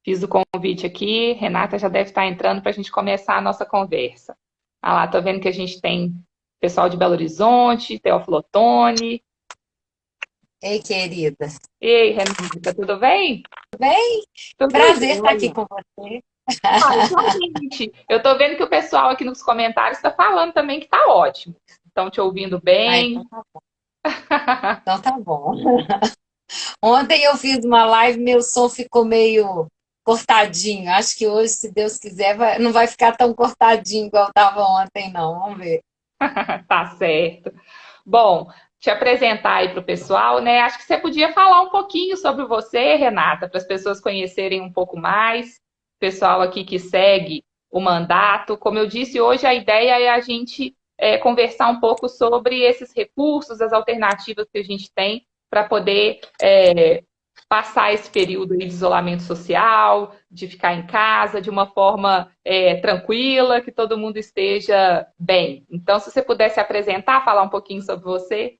Fiz o convite aqui, Renata já deve estar entrando para a gente começar a nossa conversa. Ah lá, tô vendo que a gente tem pessoal de Belo Horizonte, Teófilo Otoni. Ei, querida. Ei, Renata, tudo bem? Bem, Tudo prazer estar aqui jóia. com você. Ah, igualmente. Eu tô vendo que o pessoal aqui nos comentários está falando também que tá ótimo. Estão te ouvindo Ah, então bem. tá bom. Então tá bom. Ontem eu fiz uma live, meu som ficou meio cortadinho. Acho que hoje, se Deus quiser, não vai ficar tão cortadinho igual estava ontem, não. Vamos ver. Tá certo. Bom, te apresentar aí para o pessoal, né? Acho que você podia falar um pouquinho sobre você, Renata, para as pessoas conhecerem um pouco mais. Pessoal aqui que segue o mandato. Como eu disse, hoje a ideia é a gente conversar um pouco sobre esses recursos, as alternativas que a gente tem para poder passar esse período aí de isolamento social, de ficar em casa de uma forma tranquila, que todo mundo esteja bem. Então, se você pudesse apresentar, falar um pouquinho sobre você.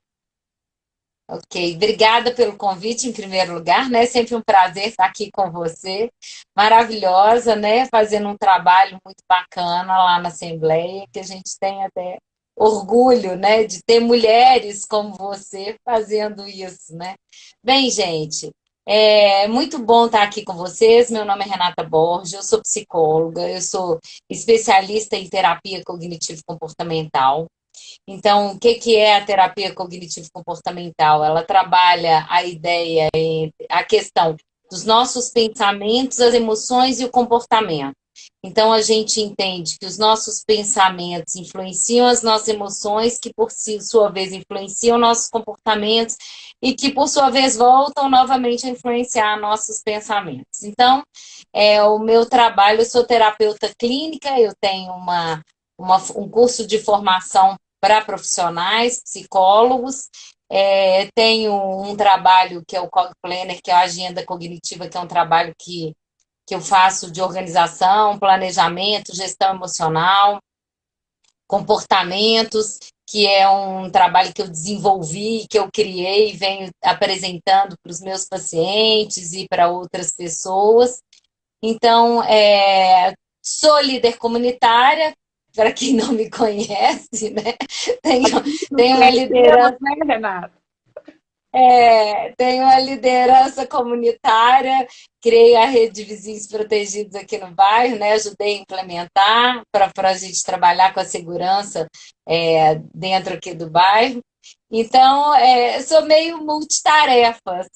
Ok, obrigada pelo convite em primeiro lugar, né? Sempre um prazer estar aqui com você. Maravilhosa, né? Fazendo um trabalho muito bacana lá na Assembleia, que a gente tem até orgulho, né, de ter mulheres como você fazendo isso, né? Bem, gente, é muito bom estar aqui com vocês. Meu nome é Renata Borges, eu sou psicóloga, eu sou especialista em terapia cognitivo-comportamental. Então, o que que é a terapia cognitivo-comportamental? Ela trabalha a ideia, a questão dos nossos pensamentos, as emoções e o comportamento. Então, a gente entende que os nossos pensamentos influenciam as nossas emoções, que por sua vez influenciam nossos comportamentos e que por sua vez voltam novamente a influenciar nossos pensamentos. Então, o meu trabalho, eu sou terapeuta clínica, eu tenho um curso de formação para profissionais, psicólogos. Tenho um trabalho que é o Cog Planner, que é a agenda cognitiva, que é um trabalho que eu faço de organização, planejamento, gestão emocional, comportamentos, que é um trabalho que eu desenvolvi, que eu criei e venho apresentando para os meus pacientes e para outras pessoas. Então, sou líder comunitária, para quem não me conhece, né? Tenho, Nos tenho uma conhecemos, liderança né, Renata? tenho uma liderança comunitária, criei a rede de vizinhos protegidos aqui no bairro, né? Ajudei a implementar para a gente trabalhar com a segurança dentro aqui do bairro. Então, sou meio multitarefas,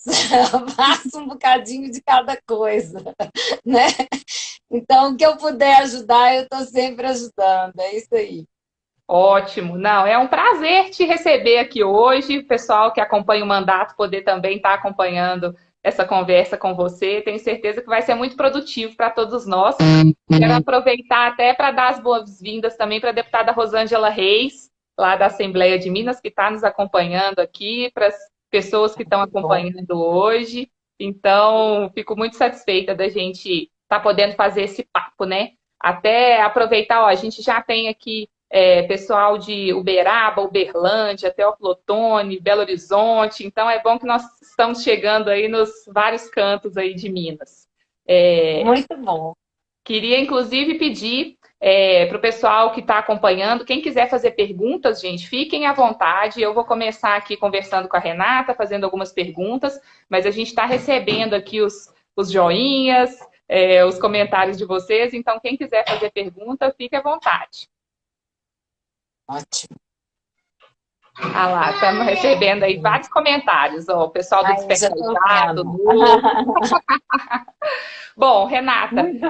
faço um bocadinho de cada coisa, né? Então, o que eu puder ajudar, eu estou sempre ajudando, é isso aí. Ótimo. Não, é um prazer te receber aqui hoje. O pessoal que acompanha o mandato poder também estar acompanhando essa conversa com você. Tenho certeza que vai ser muito produtivo para todos nós. Quero aproveitar até para dar as boas-vindas também para a deputada Rosângela Reis, lá da Assembleia de Minas, que está nos acompanhando aqui, para as pessoas que estão Bom, acompanhando hoje. Então, fico muito satisfeita da gente estar podendo fazer esse papo, né? Até aproveitar, ó, a gente já tem aqui pessoal de Uberaba, Uberlândia, Teófilo Otoni, Belo Horizonte. Então é bom que nós estamos chegando aí nos vários cantos aí de Minas. É, muito bom. queria inclusive pedir para o pessoal que está acompanhando, quem quiser fazer perguntas, gente, fiquem à vontade. Eu vou começar aqui conversando com a Renata, fazendo algumas perguntas, mas a gente está recebendo aqui os joinhas, os comentários de vocês. Então, quem quiser fazer pergunta, fique à vontade. Ótimo. Ah lá, estamos recebendo aí vários comentários, ó, o pessoal do Ai, eu já estou Despersonalizado, vendo. Lu. Bom, Renata, Muito bom.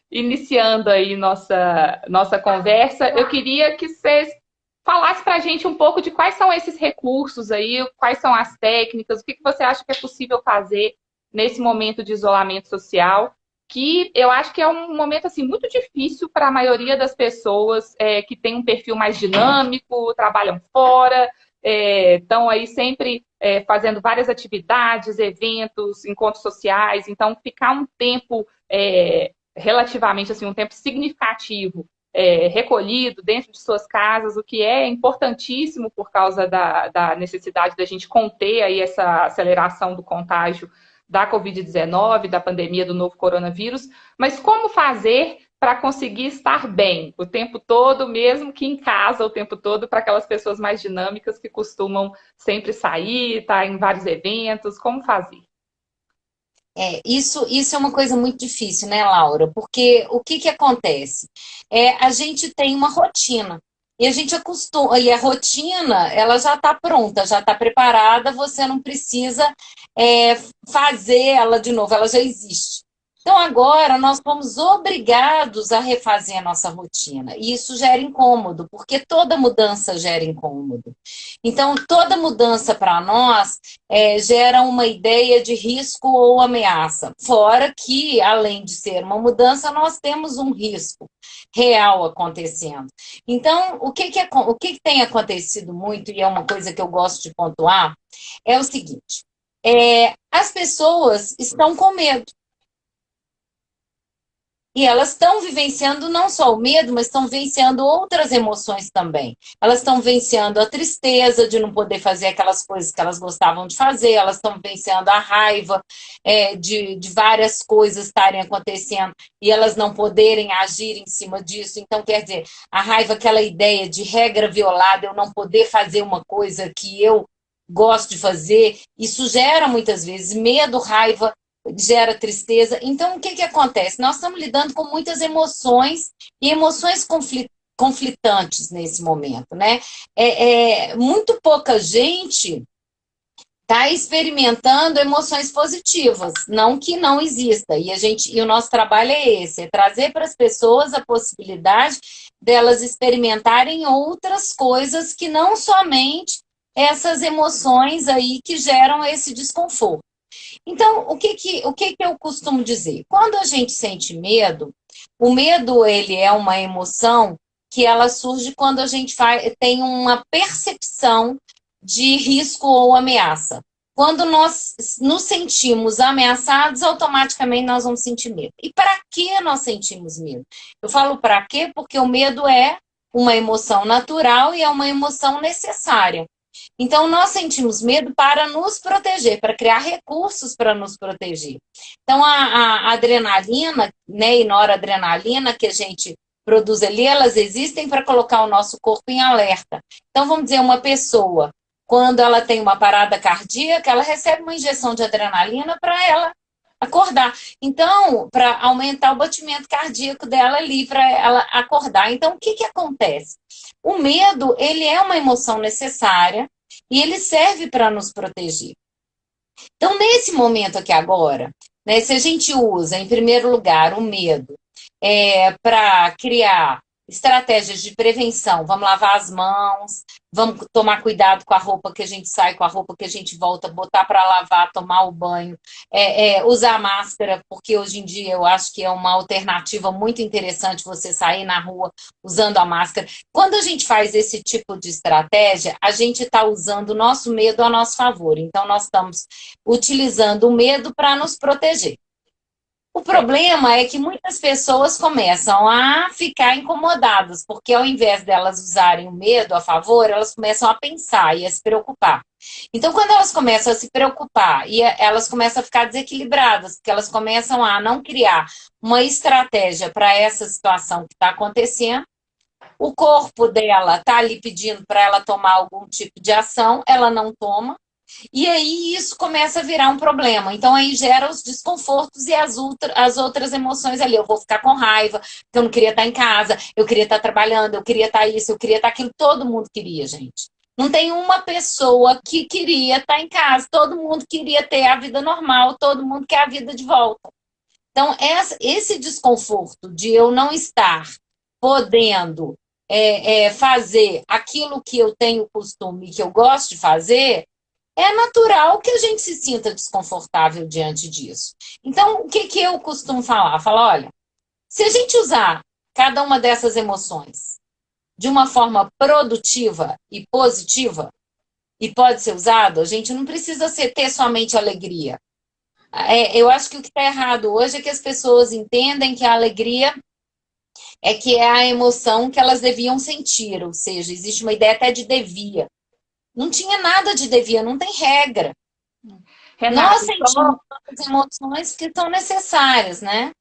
iniciando aí nossa conversa, eu queria que vocês falassem para a gente um pouco de quais são esses recursos aí, quais são as técnicas, o que você acha que é possível fazer nesse momento de isolamento social, que eu acho que é um momento assim muito difícil para a maioria das pessoas que tem um perfil mais dinâmico, trabalham fora, estão aí sempre fazendo várias atividades, eventos, encontros sociais. Então, ficar um tempo relativamente assim, um tempo significativo recolhido dentro de suas casas, o que é importantíssimo por causa da necessidade da gente conter aí essa aceleração do contágio da Covid-19, da pandemia do novo coronavírus, mas como fazer para conseguir estar bem o tempo todo, mesmo que em casa o tempo todo, para aquelas pessoas mais dinâmicas que costumam sempre sair, estar em vários eventos, como fazer? Isso é uma coisa muito difícil, né, Laura? Porque o que acontece? A gente tem uma rotina. E a gente acostuma, e a rotina, ela já está pronta, já está preparada, você não precisa fazer ela de novo, ela já existe. Então, agora, nós fomos obrigados a refazer a nossa rotina. E isso gera incômodo, porque toda mudança gera incômodo. Então, toda mudança para nós gera uma ideia de risco ou ameaça. Fora que, além de ser uma mudança, nós temos um risco real acontecendo. Então, o que tem acontecido muito, e é uma coisa que eu gosto de pontuar, é o seguinte: as pessoas estão com medo. E elas estão vivenciando não só o medo, mas estão vivenciando outras emoções também. Elas estão vivenciando a tristeza de não poder fazer aquelas coisas que elas gostavam de fazer, elas estão vivenciando a raiva de várias coisas estarem acontecendo e elas não poderem agir em cima disso. Então, quer dizer, a raiva, aquela ideia de regra violada, eu não poder fazer uma coisa que eu gosto de fazer, isso gera muitas vezes medo, raiva, gera tristeza. Então, o que acontece? Nós estamos lidando com muitas emoções e emoções conflitantes nesse momento, né? Muito pouca gente está experimentando emoções positivas, não que não exista. E o nosso trabalho é esse, é trazer para as pessoas a possibilidade delas experimentarem outras coisas que não somente essas emoções aí que geram esse desconforto. Então, o que eu costumo dizer? Quando a gente sente medo, o medo ele é uma emoção que ela surge quando a gente tem uma percepção de risco ou ameaça. Quando nós nos sentimos ameaçados, automaticamente nós vamos sentir medo. E para que nós sentimos medo? Eu falo para quê? Porque o medo é uma emoção natural e é uma emoção necessária. Então, nós sentimos medo para nos proteger, para criar recursos para nos proteger. Então, a adrenalina, né, e noradrenalina que a gente produz ali, elas existem para colocar o nosso corpo em alerta. Então, vamos dizer, uma pessoa, quando ela tem uma parada cardíaca, ela recebe uma injeção de adrenalina para ela acordar. Então, para aumentar o batimento cardíaco dela ali, para ela acordar. Então, o que acontece? O medo, ele é uma emoção necessária e ele serve para nos proteger. Então, nesse momento aqui agora, né, se a gente usa, em primeiro lugar, o medo para criar estratégias de prevenção, vamos lavar as mãos, vamos tomar cuidado com a roupa que a gente sai, com a roupa que a gente volta, botar para lavar, tomar o banho, usar máscara, porque hoje em dia eu acho que é uma alternativa muito interessante você sair na rua usando a máscara. Quando a gente faz esse tipo de estratégia, a gente está usando o nosso medo a nosso favor. Então, nós estamos utilizando o medo para nos proteger. O problema é que muitas pessoas começam a ficar incomodadas, porque ao invés delas usarem o medo a favor, elas começam a pensar e a se preocupar. Então, quando elas começam a se preocupar e elas começam a ficar desequilibradas, porque elas começam a não criar uma estratégia para essa situação que está acontecendo, o corpo dela está ali pedindo para ela tomar algum tipo de ação, ela não toma. E aí isso começa a virar um problema. Então aí gera os desconfortos e as outras emoções ali. Eu vou ficar com raiva, porque eu não queria estar em casa, eu queria estar trabalhando, eu queria estar isso, eu queria estar aquilo. Todo mundo queria, gente. Não tem uma pessoa que queria estar em casa. Todo mundo queria ter a vida normal, todo mundo quer a vida de volta. Então esse desconforto de eu não estar podendo fazer aquilo que eu tenho costume, que eu gosto de fazer, é natural que a gente se sinta desconfortável diante disso. Então, o que eu costumo falar? Falar, olha, se a gente usar cada uma dessas emoções de uma forma produtiva e positiva, e pode ser usado, a gente não precisa ter somente alegria. Eu acho que o que está errado hoje é que as pessoas entendem que a alegria que é a emoção que elas deviam sentir, ou seja, existe uma ideia até de devia. Não tinha nada de devia, não tem regra. Renata, Nós sentimos as emoções que são necessárias, né?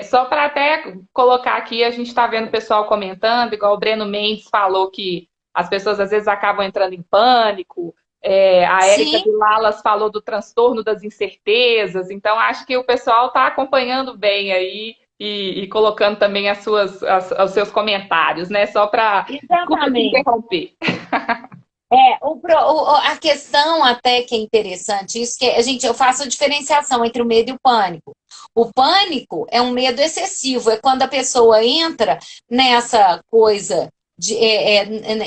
só para até colocar aqui, a gente está vendo o pessoal comentando, igual o Breno Mendes falou que as pessoas às vezes acabam entrando em pânico. A Érica Sim, Vilalas falou do transtorno das incertezas. Então, acho que o pessoal está acompanhando bem aí e colocando também os seus comentários, né? Só para. Desculpa te exatamente. interromper. A questão até que é interessante, isso que eu faço a diferenciação entre o medo e o pânico. O pânico é um medo excessivo, é quando a pessoa entra nessa coisa,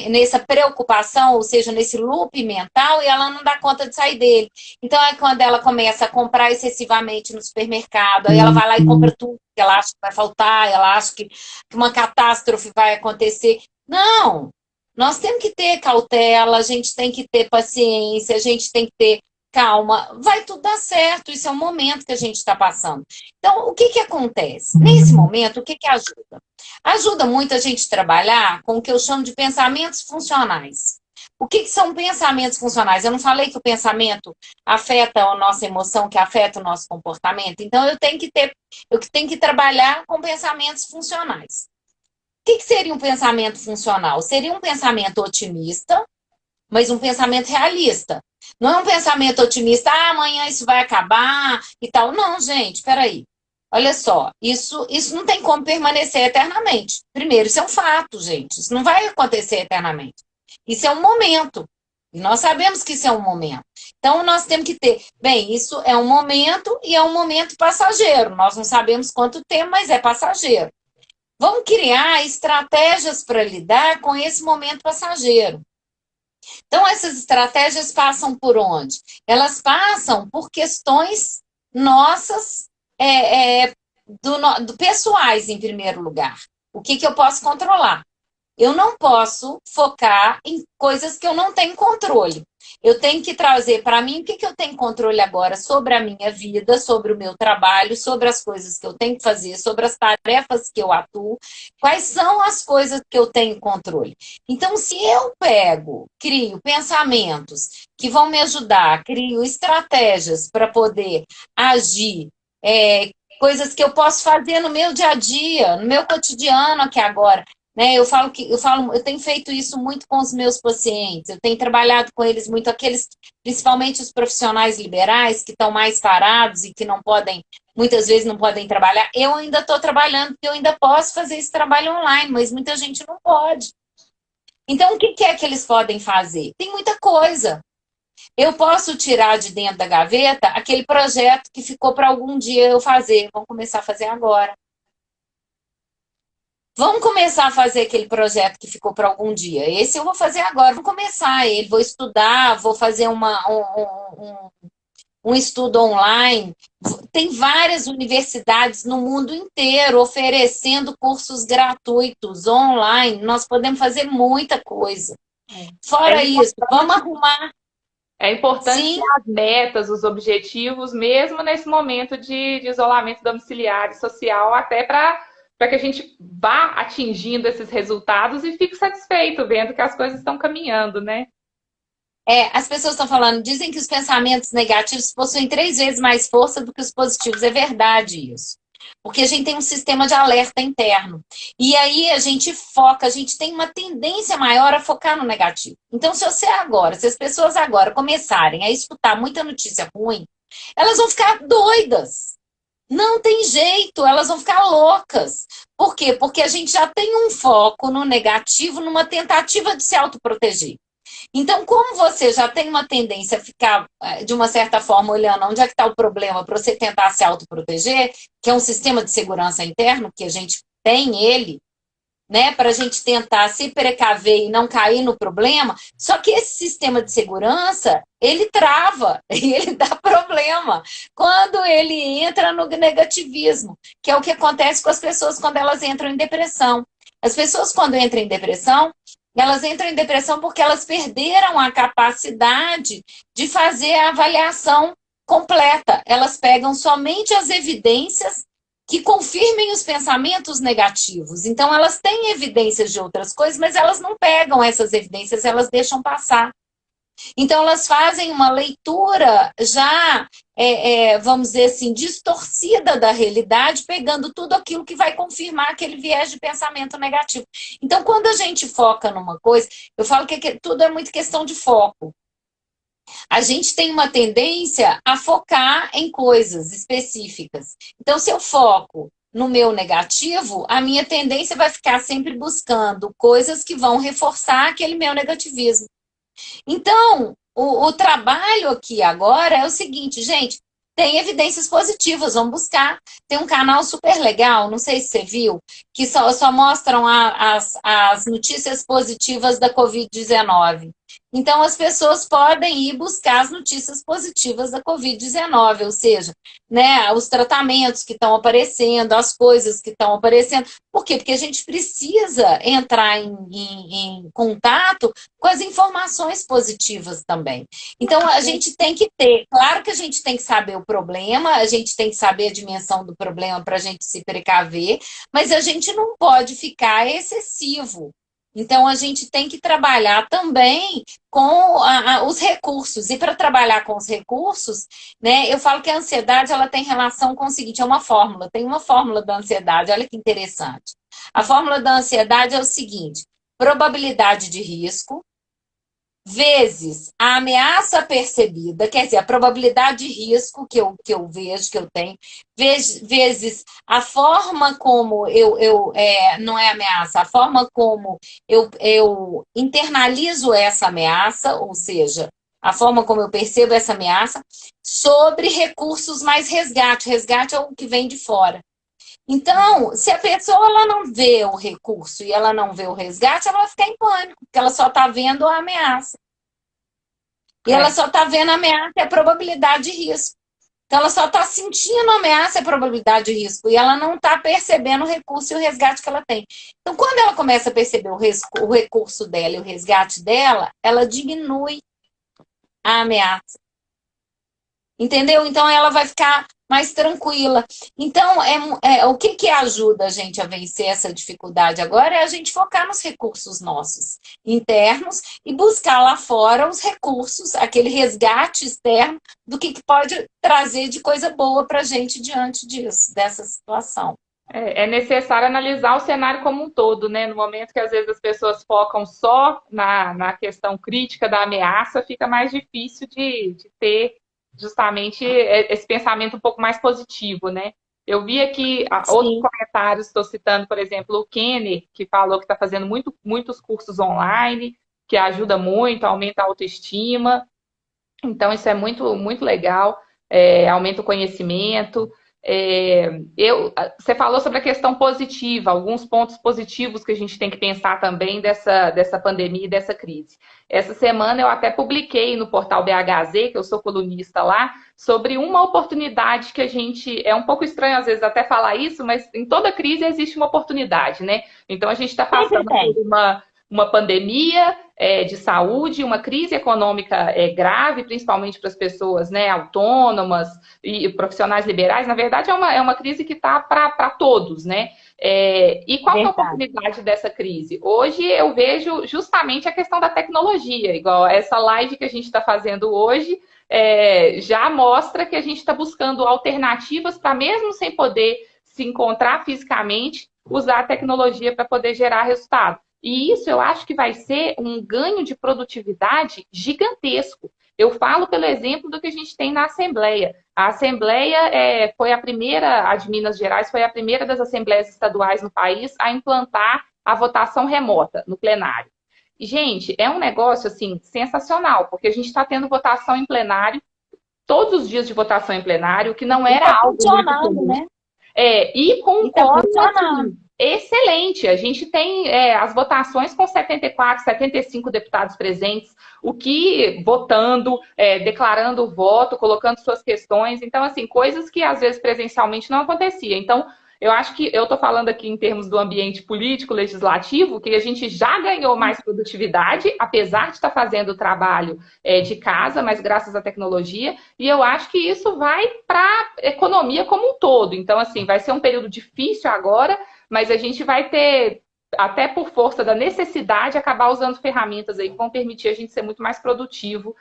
nessa preocupação, ou seja, nesse loop mental, e ela não dá conta de sair dele. Então é quando ela começa a comprar excessivamente no supermercado, aí ela vai lá e compra tudo que ela acha que vai faltar, ela acha que uma catástrofe vai acontecer. Não! Nós temos que ter cautela, a gente tem que ter paciência, a gente tem que ter calma. Vai tudo dar certo, isso é um momento que a gente está passando. Então, o que que acontece? Nesse momento, o que que ajuda? Ajuda muito a gente trabalhar com o que eu chamo de pensamentos funcionais. O que que são pensamentos funcionais? Eu não falei que o pensamento afeta a nossa emoção, que afeta o nosso comportamento. Então, eu tenho que trabalhar com pensamentos funcionais. O que que seria um pensamento funcional? Seria um pensamento otimista, mas um pensamento realista. Não é um pensamento otimista, amanhã isso vai acabar e tal. Não, gente, peraí. Olha só, isso não tem como permanecer eternamente. Primeiro, isso é um fato, gente. Isso não vai acontecer eternamente. Isso é um momento. E nós sabemos que isso é um momento. Então, nós temos que ter. Bem, isso é um momento e é um momento passageiro. Nós não sabemos quanto tempo, mas é passageiro. Vamos criar estratégias para lidar com esse momento passageiro. Então, essas estratégias passam por onde? Elas passam por questões nossas, pessoais, em primeiro lugar. O que que eu posso controlar? Eu não posso focar em coisas que eu não tenho controle. Eu tenho que trazer para mim o que que eu tenho controle agora sobre a minha vida, sobre o meu trabalho, sobre as coisas que eu tenho que fazer, sobre as tarefas que eu atuo, quais são as coisas que eu tenho controle. Então, se eu crio pensamentos que vão me ajudar, crio estratégias para poder agir, coisas que eu posso fazer no meu dia a dia, no meu cotidiano aqui agora. Né, eu tenho feito isso muito com os meus pacientes, eu tenho trabalhado com eles muito, principalmente os profissionais liberais que estão mais parados e que não podem, muitas vezes não podem trabalhar. Eu ainda estou trabalhando, porque eu ainda posso fazer esse trabalho online, mas muita gente não pode. Então, o que é que eles podem fazer? Tem muita coisa. Eu posso tirar de dentro da gaveta aquele projeto que ficou para algum dia eu fazer. Vamos começar a fazer agora. Vamos começar a fazer aquele projeto que ficou para algum dia. Esse eu vou fazer agora. Vou começar ele, vou estudar, vou fazer um estudo online. Tem várias universidades no mundo inteiro oferecendo cursos gratuitos online. Nós podemos fazer muita coisa. Fora isso, vamos arrumar. É importante Sim. ter as metas, os objetivos, mesmo nesse momento de isolamento domiciliar e social, até para que a gente vá atingindo esses resultados e fique satisfeito vendo que as coisas estão caminhando, né? As pessoas estão falando, dizem que os pensamentos negativos possuem 3 vezes mais força do que os positivos. É verdade isso. Porque a gente tem um sistema de alerta interno. E aí a gente foca, a gente tem uma tendência maior a focar no negativo. Então, se as pessoas agora começarem a escutar muita notícia ruim, elas vão ficar doidas. Não tem jeito, elas vão ficar loucas. Por quê? Porque a gente já tem um foco no negativo, numa tentativa de se autoproteger. Então, como você já tem uma tendência a ficar, de uma certa forma, olhando onde é que está o problema para você tentar se autoproteger, que é um sistema de segurança interno, que a gente tem ele, né, para a gente tentar se precaver e não cair no problema. Só que esse sistema de segurança, ele trava e ele dá problema quando ele entra no negativismo, que é o que acontece com as pessoas quando elas entram em depressão. As pessoas, quando entram em depressão, elas entram em depressão porque elas perderam a capacidade de fazer a avaliação completa. Elas pegam somente as evidências que confirmem os pensamentos negativos. Então, elas têm evidências de outras coisas, mas elas não pegam essas evidências, elas deixam passar. Então, elas fazem uma leitura já, vamos dizer assim, distorcida da realidade, pegando tudo aquilo que vai confirmar aquele viés de pensamento negativo. Então, quando a gente foca numa coisa, eu falo que tudo é muito questão de foco. A gente tem uma tendência a focar em coisas específicas. Então, se eu foco no meu negativo, a minha tendência vai ficar sempre buscando coisas que vão reforçar aquele meu negativismo. Então, o trabalho aqui agora é o seguinte, gente, tem evidências positivas, vamos buscar. Tem um canal super legal, não sei se você viu, que só mostram as notícias positivas da Covid-19. Então, as pessoas podem ir buscar as notícias positivas da Covid-19, ou seja, né, os tratamentos que estão aparecendo, as coisas que estão aparecendo. Por quê? Porque a gente precisa entrar em contato com as informações positivas também. Então, a gente tem que ter, claro que a gente tem que saber o problema, a gente tem que saber a dimensão do problema para a gente se precaver, mas a gente não pode ficar excessivo. Então, a gente tem que trabalhar também com os recursos. E para trabalhar com os recursos, né, eu falo que a ansiedade ela tem relação com o seguinte, é uma fórmula, tem uma fórmula da ansiedade, olha que interessante. A fórmula da ansiedade é o seguinte, probabilidade de risco, vezes a ameaça percebida, quer dizer, a probabilidade de risco que eu vejo, que eu tenho, vezes a forma como não é ameaça, a forma como eu internalizo essa ameaça, ou seja, a forma como eu percebo essa ameaça, sobre recursos mais resgate. Resgate é o que vem de fora. Então, se a pessoa ela não vê o recurso e ela não vê o resgate, ela vai ficar em pânico, porque ela só está vendo a ameaça. E ela só está vendo a ameaça e a probabilidade de risco. Então, ela só está sentindo a ameaça e a probabilidade de risco. E ela não está percebendo o recurso e o resgate que ela tem. Então, quando ela começa a perceber o recurso dela e o resgate dela, ela diminui a ameaça. Entendeu? Então, ela vai ficar mais tranquila. Então, o que ajuda a gente a vencer essa dificuldade agora é a gente focar nos recursos nossos, internos, e buscar lá fora os recursos, aquele resgate externo do que pode trazer de coisa boa para a gente diante disso, dessa situação. É necessário analisar o cenário como um todo, né? No momento que às vezes as pessoas focam só na questão crítica da ameaça, fica mais difícil de ter justamente esse pensamento um pouco mais positivo, né? Eu vi aqui outros comentários, estou citando, por exemplo, o Kenner, que falou que está fazendo muitos cursos online, que ajuda muito, aumenta a autoestima. Então, isso é muito, muito legal, aumenta o conhecimento. Você falou sobre a questão positiva, alguns pontos positivos que a gente tem que pensar também dessa pandemia e dessa crise. Essa semana eu até publiquei no portal BHZ, que eu sou colunista lá, sobre uma oportunidade que a gente... É um pouco estranho às vezes até falar isso, mas em toda crise existe uma oportunidade, né? Então a gente está passando por uma pandemia de saúde, uma crise econômica grave, principalmente para as pessoas, né, autônomas e profissionais liberais. Na verdade, é uma crise que está para todos, né? E qual é a oportunidade dessa crise? Hoje eu vejo justamente a questão da tecnologia, igual essa live que a gente está fazendo hoje, já mostra que a gente está buscando alternativas para, mesmo sem poder se encontrar fisicamente, usar a tecnologia para poder gerar resultado. E isso eu acho que vai ser um ganho de produtividade gigantesco. Eu falo pelo exemplo do que a gente tem na Assembleia. A Assembleia foi a primeira, a de Minas Gerais, foi a primeira das assembleias estaduais no país a implantar a votação remota no plenário. E, gente, é um negócio assim sensacional, porque a gente está tendo votação em plenário, todos os dias de votação em plenário, que não era algo muito comum. Né? E com um quórum assim, excelente. A gente tem as votações com 74, 75 deputados presentes, o que votando, declarando o voto, colocando suas questões. Então, assim, coisas que às vezes presencialmente não acontecia. Então, eu acho que eu estou falando aqui em termos do ambiente político, legislativo, que a gente já ganhou mais produtividade, apesar de estar fazendo o trabalho de casa, mas graças à tecnologia, e eu acho que isso vai para a economia como um todo. Então, assim, vai ser um período difícil agora, mas a gente vai ter até por força da necessidade, acabar usando ferramentas aí que vão permitir a gente ser muito mais produtivo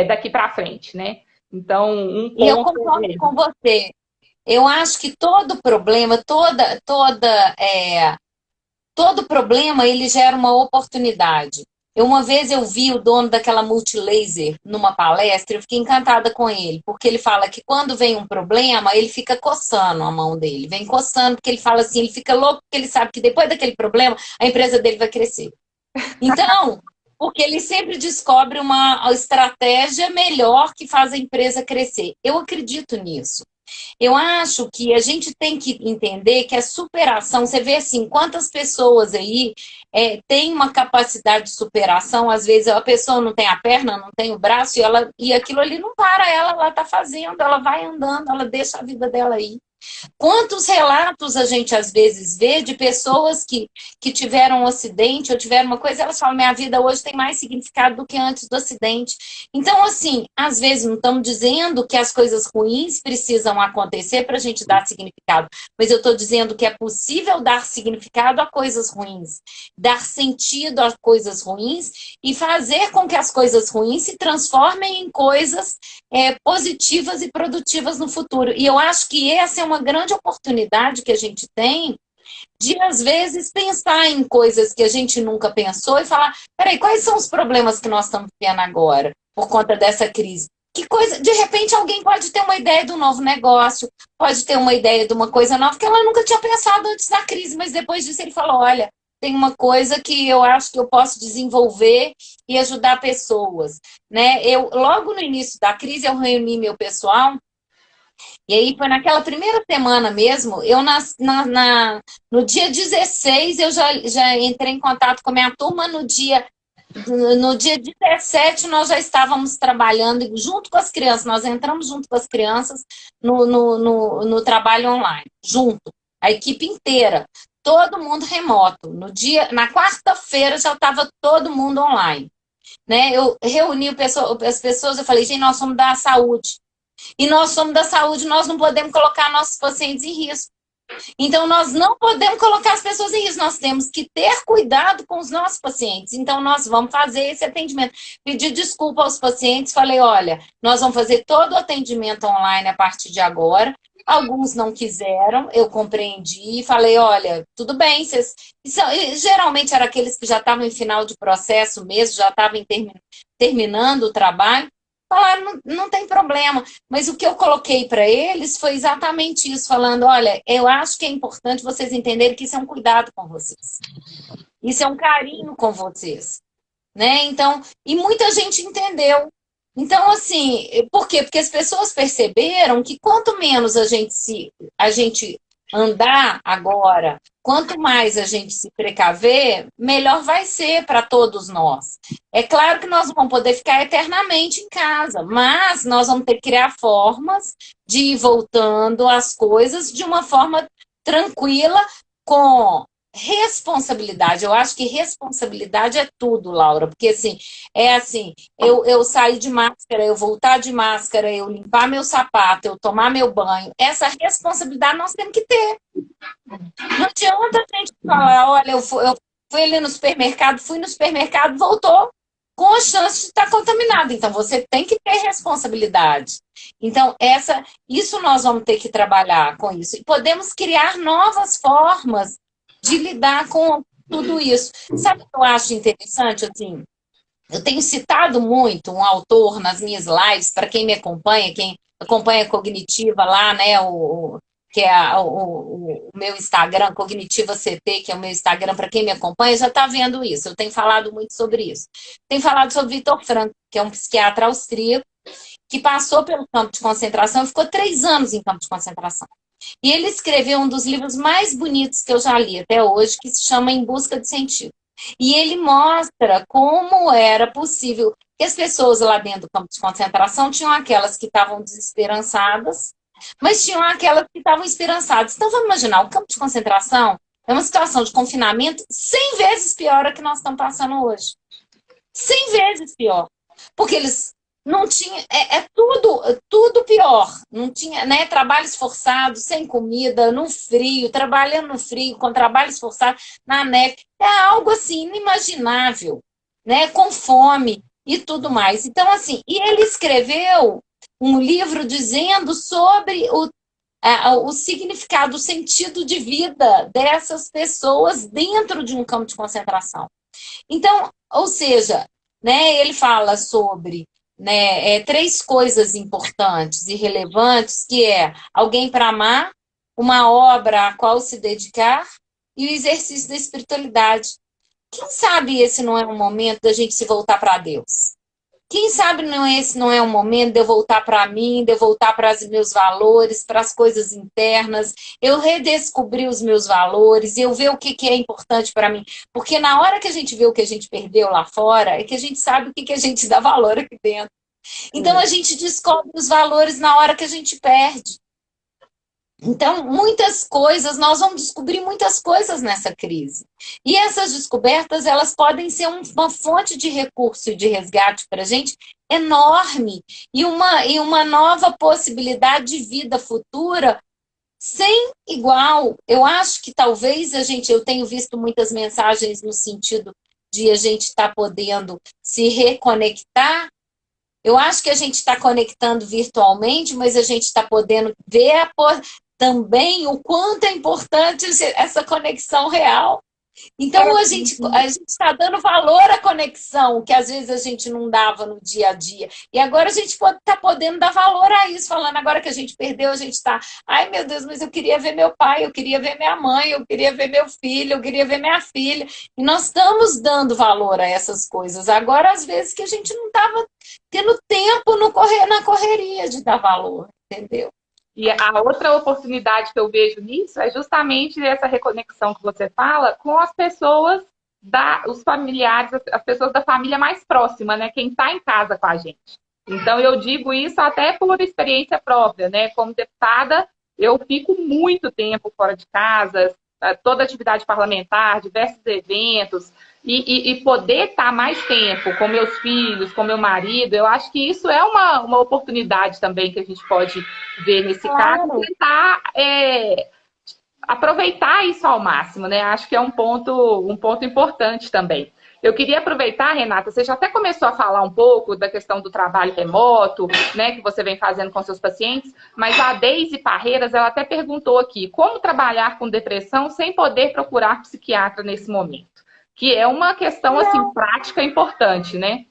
daqui para frente, né? Então, um ponto... E eu concordo com você. Eu acho que todo problema, todo problema, ele gera uma oportunidade. Uma vez eu vi o dono daquela Multilaser numa palestra, eu fiquei encantada com ele, porque ele fala que quando vem um problema, ele fica coçando a mão dele, vem coçando, porque ele fala assim, ele fica louco, porque ele sabe que depois daquele problema, a empresa dele vai crescer. Então, porque ele sempre descobre uma estratégia melhor que faz a empresa crescer. Eu acredito nisso. Eu acho que a gente tem que entender que a superação, você vê assim, quantas pessoas aí têm uma capacidade de superação, às vezes a pessoa não tem a perna, não tem o braço, e aquilo ali não para ela está fazendo, ela vai andando, ela deixa a vida dela aí. Quantos relatos a gente às vezes vê de pessoas que tiveram um acidente ou tiveram uma coisa, elas falam, minha vida hoje tem mais significado do que antes do acidente. Então, assim, às vezes não estamos dizendo que as coisas ruins precisam acontecer para a gente dar significado, mas eu estou dizendo que é possível dar significado a coisas ruins, dar sentido a coisas ruins e fazer com que as coisas ruins se transformem em coisas positivas e produtivas no futuro. E eu acho que essa é uma grande oportunidade que a gente tem de, às vezes, pensar em coisas que a gente nunca pensou e falar, peraí, quais são os problemas que nós estamos vendo agora por conta dessa crise? Que coisa, de repente alguém pode ter uma ideia de um novo negócio, pode ter uma ideia de uma coisa nova que ela nunca tinha pensado antes da crise, mas depois disso ele falou, olha, tem uma coisa que eu acho que eu posso desenvolver e ajudar pessoas, né? Logo no início da crise, eu reuni meu pessoal, e aí foi naquela primeira semana mesmo, no dia 16, eu já entrei em contato com a minha turma, no dia 17, nós já estávamos trabalhando junto com as crianças, nós entramos junto com as crianças no trabalho online, junto, a equipe inteira. Todo mundo remoto. Na quarta-feira já estava todo mundo online. Né? Eu reuni as pessoas, eu falei, gente, nós somos da saúde. E nós somos da saúde, nós não podemos colocar nossos pacientes em risco. Então, nós não podemos colocar as pessoas em risco, nós temos que ter cuidado com os nossos pacientes. Então, nós vamos fazer esse atendimento. Pedi desculpa aos pacientes, falei, olha, nós vamos fazer todo o atendimento online a partir de agora. Alguns não quiseram, eu compreendi e falei, olha, tudo bem, geralmente eram aqueles que já estavam em final de processo mesmo, já estavam terminando o trabalho, falaram, não tem problema, mas o que eu coloquei para eles foi exatamente isso, falando, olha, eu acho que é importante vocês entenderem que isso é um cuidado com vocês, isso é um carinho com vocês, né? Então, e muita gente entendeu. Então, assim, por quê? Porque as pessoas perceberam que quanto menos a gente andar agora, quanto mais a gente se precaver, melhor vai ser para todos nós. É claro que nós não vamos poder ficar eternamente em casa, mas nós vamos ter que criar formas de ir voltando às coisas de uma forma tranquila, com responsabilidade. Eu acho que responsabilidade é tudo, Laura, porque assim, eu sair de máscara, eu voltar de máscara, eu limpar meu sapato, eu tomar meu banho, essa responsabilidade nós temos que ter. Não adianta a gente falar, olha, eu fui ali no supermercado, voltou com a chance de estar contaminado. Então, você tem que ter responsabilidade. Então, isso nós vamos ter que trabalhar com isso. E podemos criar novas formas de lidar com tudo isso. Sabe o que eu acho interessante? Assim, eu tenho citado muito um autor nas minhas lives, para quem me acompanha, quem acompanha a Cognitiva lá, né, que é o meu Instagram, Cognitiva CT, que é o meu Instagram, para quem me acompanha, já está vendo isso. Eu tenho falado muito sobre isso. Tenho falado sobre Viktor Frankl, que é um psiquiatra austríaco, que passou pelo campo de concentração e ficou 3 anos em campo de concentração. E ele escreveu um dos livros mais bonitos que eu já li até hoje, que se chama Em Busca de Sentido. E ele mostra como era possível que as pessoas lá dentro do campo de concentração tinham aquelas que estavam desesperançadas, mas tinham aquelas que estavam esperançadas. Então, vamos imaginar, o campo de concentração é uma situação de confinamento 100 vezes pior a que nós estamos passando hoje. 100 vezes pior. Porque eles não tinha, tudo pior. Não tinha, né, trabalhos forçados, sem comida, no frio, trabalhando no frio, com trabalhos forçados na neve. É algo assim inimaginável, né, com fome e tudo mais. Então, assim, e ele escreveu um livro dizendo sobre o significado, o sentido de vida dessas pessoas dentro de um campo de concentração. Então, ou seja, né, ele fala sobre, né, três coisas importantes e relevantes, que é alguém para amar, uma obra a qual se dedicar e o exercício da espiritualidade. Quem sabe esse não é um momento da gente se voltar para Deus? Quem sabe esse não é um momento de eu voltar para mim, de eu voltar para os meus valores, para as coisas internas, eu redescobrir os meus valores, eu ver o que é importante para mim. Porque na hora que a gente vê o que a gente perdeu lá fora, é que a gente sabe o que a gente dá valor aqui dentro. Então a gente descobre os valores na hora que a gente perde. Então, muitas coisas, nós vamos descobrir muitas coisas nessa crise. E essas descobertas, elas podem ser uma fonte de recurso e de resgate para a gente enorme. E uma nova possibilidade de vida futura sem igual. Eu acho que talvez eu tenho visto muitas mensagens no sentido de a gente estar podendo se reconectar. Eu acho que a gente está conectando virtualmente, mas a gente está podendo ver também o quanto é importante essa conexão real. Então, a gente está dando valor à conexão, que às vezes a gente não dava no dia a dia. E agora a gente está podendo dar valor a isso, falando agora que a gente perdeu, a gente está, ai meu Deus, mas eu queria ver meu pai, eu queria ver minha mãe, eu queria ver meu filho, eu queria ver minha filha. E nós estamos dando valor a essas coisas. Agora, às vezes, que a gente não estava tendo tempo na correria de dar valor, entendeu? E a outra oportunidade que eu vejo nisso é justamente essa reconexão que você fala com as pessoas, os familiares, as pessoas da família mais próxima, né? Quem está em casa com a gente. Então, eu digo isso até por experiência própria, né? Como deputada, eu fico muito tempo fora de casa, toda atividade parlamentar, diversos eventos, e poder estar mais tempo com meus filhos, com meu marido, eu acho que isso é uma oportunidade também que a gente pode ver nesse caso, e tentar aproveitar isso ao máximo, né? Acho que é um ponto importante também. Eu queria aproveitar, Renata, você já até começou a falar um pouco da questão do trabalho remoto, né, que você vem fazendo com seus pacientes, mas a Deise Parreiras, ela até perguntou aqui, como trabalhar com depressão sem poder procurar psiquiatra nesse momento? Que é uma questão, assim, prática importante, né?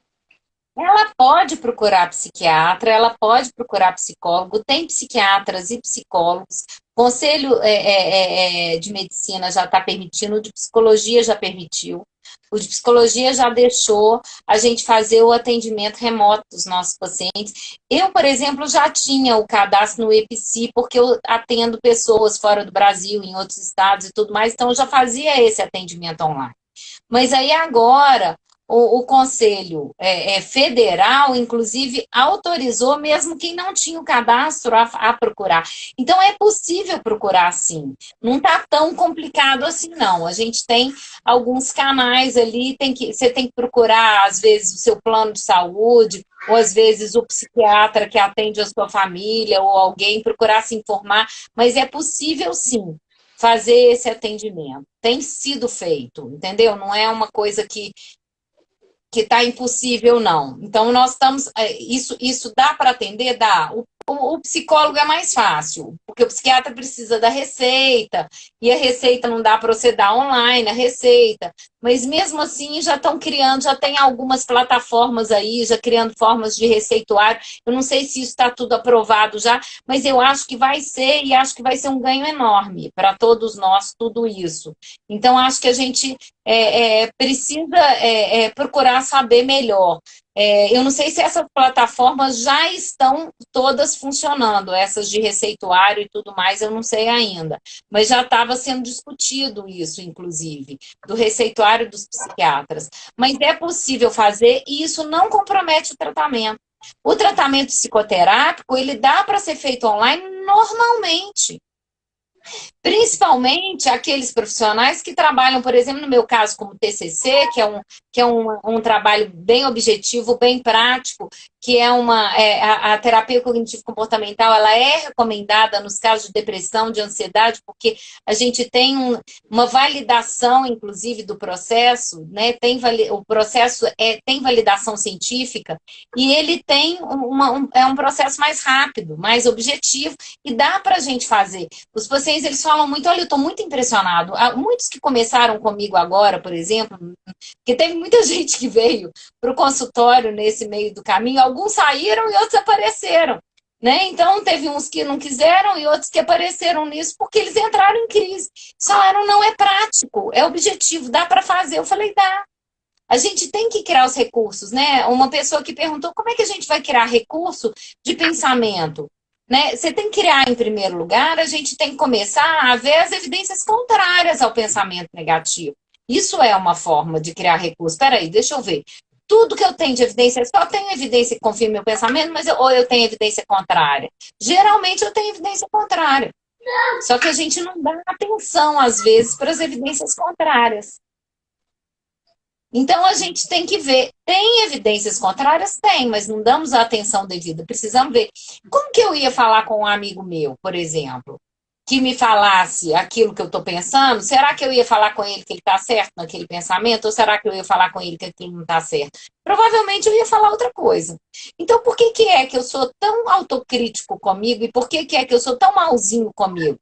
Ela pode procurar psiquiatra, ela pode procurar psicólogo, tem psiquiatras e psicólogos. O Conselho de Medicina já está permitindo, o de Psicologia já permitiu. O de Psicologia já deixou a gente fazer o atendimento remoto dos nossos pacientes. Eu, por exemplo, já tinha o cadastro no EPC, porque eu atendo pessoas fora do Brasil, em outros estados e tudo mais, então eu já fazia esse atendimento online. Mas aí agora o Conselho Federal, inclusive, autorizou mesmo quem não tinha o cadastro a procurar. Então, é possível procurar sim. Não está tão complicado assim, não. A gente tem alguns canais ali, você tem que procurar, às vezes, o seu plano de saúde, ou às vezes o psiquiatra que atende a sua família, ou alguém procurar se informar, mas é possível sim fazer esse atendimento. Tem sido feito, entendeu? Não é uma coisa que está impossível, não. Então, nós estamos... Isso dá para atender? Dá. O psicólogo é mais fácil, porque o psiquiatra precisa da receita, e a receita não dá para você dar online, a receita. Mas mesmo assim já estão criando, já tem algumas plataformas aí, já criando formas de receituário. Eu não sei se isso está tudo aprovado já, mas eu acho que vai ser, e acho que vai ser um ganho enorme para todos nós, tudo isso. Então, acho que a gente precisa procurar saber melhor. Eu não sei se essas plataformas já estão todas funcionando, essas de receituário e tudo mais, eu não sei ainda. Mas já estava sendo discutido isso, inclusive, do receituário dos psiquiatras. Mas é possível fazer e isso não compromete o tratamento. O tratamento psicoterápico, ele dá para ser feito online normalmente. Principalmente aqueles profissionais que trabalham, por exemplo, no meu caso, como TCC, que é um trabalho bem objetivo, bem prático, que é a terapia cognitivo-comportamental, ela é recomendada nos casos de depressão, de ansiedade, porque a gente tem uma validação, inclusive, do processo, né? O processo tem validação científica, e ele tem é um processo mais rápido, mais objetivo, e dá para a gente fazer. Os pacientes, eles falam muito, olha, eu estou muito impressionado. Há muitos que começaram comigo agora, por exemplo, porque teve muita gente que veio para o consultório nesse meio do caminho, alguns saíram e outros apareceram. Né? Então, teve uns que não quiseram e outros que apareceram nisso porque eles entraram em crise. Falaram, não é prático, é objetivo, dá para fazer. Eu falei, dá. A gente tem que criar os recursos, né? Uma pessoa que perguntou, como é que a gente vai criar recurso de pensamento? Né? Você tem que criar, em primeiro lugar, a gente tem que começar a ver as evidências contrárias ao pensamento negativo. Isso é uma forma de criar recurso. Espera aí, deixa eu ver. Tudo que eu tenho de evidência, só tenho evidência que confirma meu pensamento, ou eu tenho evidência contrária? Geralmente eu tenho evidência contrária. Só que a gente não dá atenção, às vezes, para as evidências contrárias. Então, a gente tem que ver. Tem evidências contrárias? Tem, mas não damos a atenção devida. Precisamos ver. Como que eu ia falar com um amigo meu, por exemplo, que me falasse aquilo que eu estou pensando? Será que eu ia falar com ele que ele está certo naquele pensamento? Ou será que eu ia falar com ele que aquilo não está certo? Provavelmente eu ia falar outra coisa. Então, por que é que eu sou tão autocrítico comigo? E por que é que eu sou tão malzinho comigo?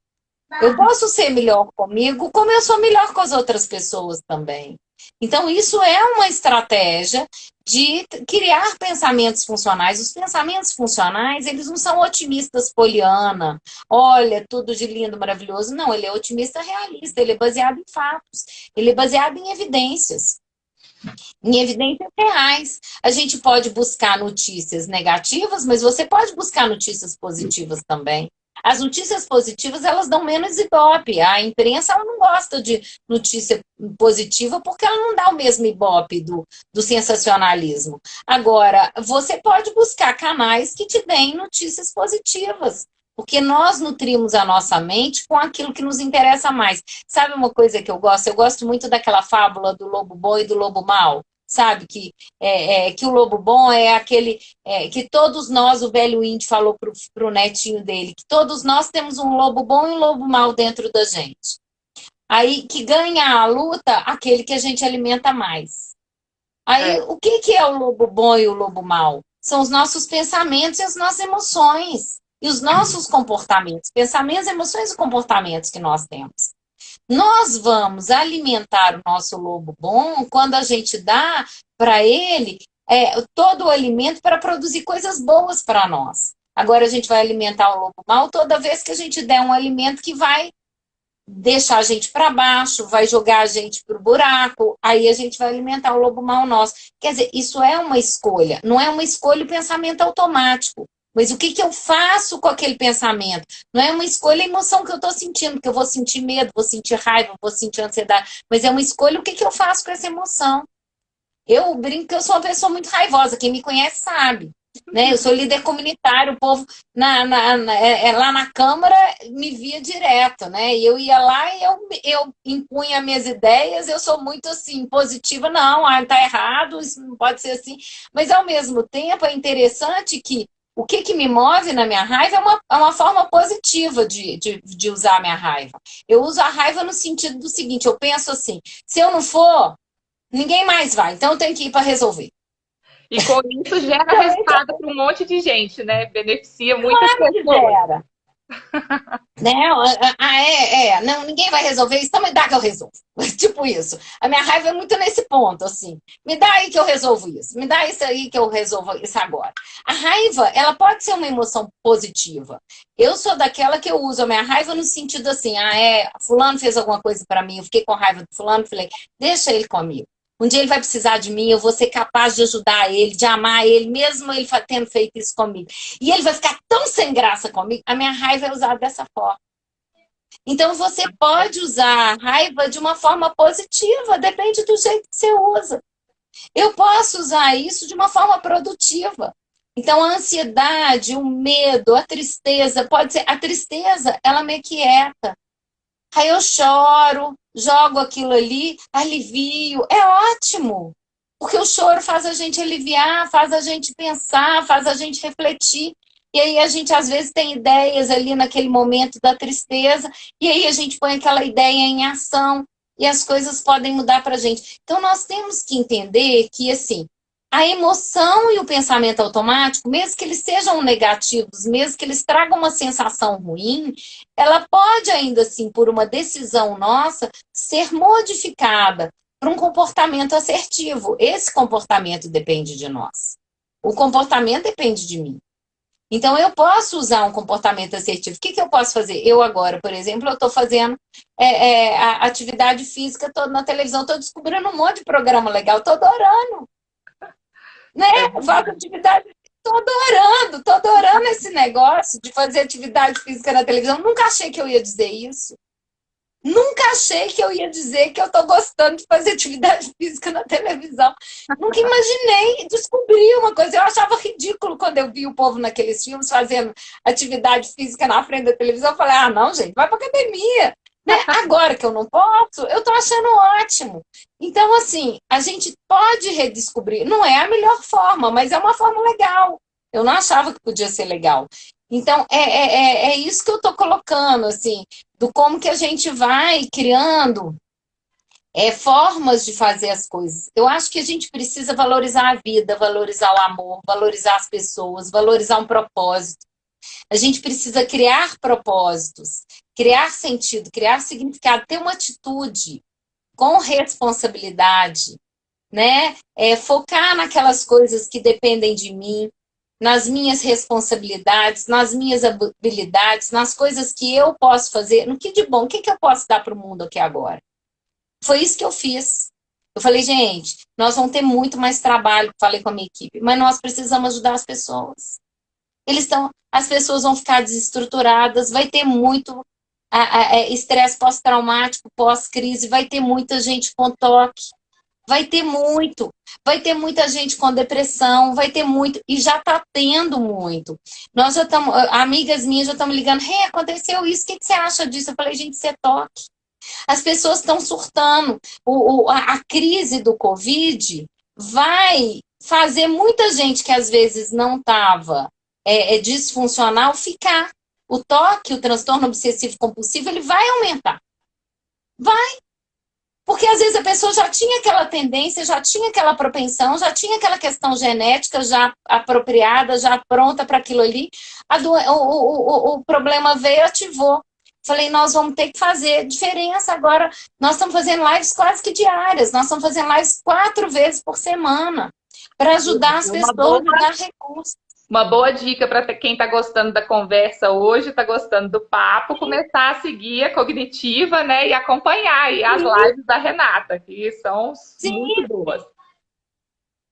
Eu posso ser melhor comigo, como eu sou melhor com as outras pessoas também. Então, isso é uma estratégia de criar pensamentos funcionais. Os pensamentos funcionais, eles não são otimistas poliana, olha, tudo de lindo, maravilhoso. Não, ele é otimista realista, ele é baseado em fatos, ele é baseado em evidências reais. A gente pode buscar notícias negativas, mas você pode buscar notícias positivas também. As notícias positivas, elas dão menos ibope. A imprensa, ela não gosta de notícia positiva porque ela não dá o mesmo ibope do sensacionalismo. Agora, você pode buscar canais que te deem notícias positivas, porque nós nutrimos a nossa mente com aquilo que nos interessa mais. Sabe uma coisa que eu gosto? Eu gosto muito daquela fábula do lobo bom e do lobo mau. Sabe, que o lobo bom é aquele que todos nós, o velho índio falou pro netinho dele, que todos nós temos um lobo bom e um lobo mau dentro da gente. Aí, que ganha a luta, aquele que a gente alimenta mais. Aí, o que é o lobo bom e o lobo mau? São os nossos pensamentos e as nossas emoções. E os nossos comportamentos. Pensamentos, emoções e comportamentos que nós temos. Nós vamos alimentar o nosso lobo bom quando a gente dá para ele todo o alimento para produzir coisas boas para nós. Agora a gente vai alimentar o lobo mau toda vez que a gente der um alimento que vai deixar a gente para baixo, vai jogar a gente para o buraco, aí a gente vai alimentar o lobo mau nosso. Quer dizer, isso é uma escolha, não é uma escolha o pensamento automático. Mas o que eu faço com aquele pensamento? Não é uma escolha a emoção que eu estou sentindo, que eu vou sentir medo, vou sentir raiva, vou sentir ansiedade, mas é uma escolha o que eu faço com essa emoção. Eu brinco que eu sou uma pessoa muito raivosa, quem me conhece sabe. Né? Eu sou líder comunitário, o povo lá na Câmara me via direto, né? E eu ia lá e eu impunha minhas ideias, eu sou muito assim, positiva, não, tá errado, isso não pode ser assim. Mas ao mesmo tempo é interessante que o que me move na minha raiva é uma forma positiva de usar a minha raiva. Eu uso a raiva no sentido do seguinte, eu penso assim, se eu não for, ninguém mais vai, então eu tenho que ir para resolver. E com isso gera resultado para um monte de gente, né? Beneficia muitas pessoas. Né? Não, ninguém vai resolver isso, então me dá que eu resolvo. Tipo isso. A minha raiva é muito nesse ponto, assim. Me dá aí que eu resolvo isso. Me dá isso aí que eu resolvo isso agora. A raiva, ela pode ser uma emoção positiva. Eu sou daquela que eu uso a minha raiva no sentido assim, fulano fez alguma coisa para mim, eu fiquei com raiva do fulano, falei, deixa ele comigo. Um dia ele vai precisar de mim, eu vou ser capaz de ajudar ele, de amar ele, mesmo ele tendo feito isso comigo. E ele vai ficar tão sem graça comigo, a minha raiva é usada dessa forma. Então, você pode usar a raiva de uma forma positiva, depende do jeito que você usa. Eu posso usar isso de uma forma produtiva. Então, a ansiedade, o medo, a tristeza, pode ser... A tristeza, ela me aquieta. Aí eu choro, jogo aquilo ali, alivio. É ótimo. Porque o choro faz a gente aliviar, faz a gente pensar, faz a gente refletir. E aí a gente às vezes tem ideias ali naquele momento da tristeza, e aí a gente põe aquela ideia em ação, e as coisas podem mudar para a gente. Então nós temos que entender que assim, a emoção e o pensamento automático, mesmo que eles sejam negativos, mesmo que eles tragam uma sensação ruim, ela pode ainda assim, por uma decisão nossa, ser modificada para um comportamento assertivo. Esse comportamento depende de nós. O comportamento depende de mim. Então, eu posso usar um comportamento assertivo. O que eu posso fazer? Eu agora, por exemplo, eu estou fazendo a atividade física toda na televisão, estou descobrindo um monte de programa legal, estou adorando. Né? Eu faço atividade, estou adorando esse negócio de fazer atividade física na televisão. Nunca achei que eu ia dizer isso. Nunca achei que eu ia dizer que eu estou gostando de fazer atividade física na televisão. Nunca imaginei descobrir uma coisa. Eu achava ridículo quando eu vi o povo naqueles filmes fazendo atividade física na frente da televisão. Eu falei, ah, não, gente, vai para academia. Né? Agora que eu não posso, eu estou achando ótimo. Então, assim, a gente pode redescobrir. Não é a melhor forma, mas é uma forma legal. Eu não achava que podia ser legal. Então, é isso que eu estou colocando, assim, do como que a gente vai criando formas de fazer as coisas. Eu acho que a gente precisa valorizar a vida, valorizar o amor, valorizar as pessoas, valorizar um propósito. A gente precisa criar propósitos, criar sentido, criar significado, ter uma atitude com responsabilidade, né? Focar naquelas coisas que dependem de mim, nas minhas responsabilidades, nas minhas habilidades, nas coisas que eu posso fazer, no que de bom, o que eu posso dar para o mundo aqui agora? Foi isso que eu fiz. Eu falei, gente, nós vamos ter muito mais trabalho, falei com a minha equipe, mas nós precisamos ajudar as pessoas. As pessoas vão ficar desestruturadas, vai ter muito estresse pós-traumático, pós-crise, vai ter muita gente com toque. Vai ter muita gente com depressão, vai ter muito, e já está tendo muito. Nós já estamos, amigas minhas já estão me ligando, aconteceu isso, o que você acha disso? Eu falei, gente, isso é toque. As pessoas estão surtando. A crise do Covid vai fazer muita gente que às vezes não estava disfuncional ficar. O toque, o transtorno obsessivo compulsivo, ele vai aumentar. Vai. Porque às vezes a pessoa já tinha aquela tendência, já tinha aquela propensão, já tinha aquela questão genética já apropriada, já pronta para aquilo ali. O problema veio e ativou. Falei, nós vamos ter que fazer diferença agora. Nós estamos fazendo lives quase que diárias. Nós estamos fazendo lives 4 vezes por semana para ajudar as pessoas a dar recursos. Uma boa dica para quem está gostando da conversa hoje, está gostando do papo, começar a seguir a Cognitiva, né? E acompanhar aí as lives da Renata, que são muito boas.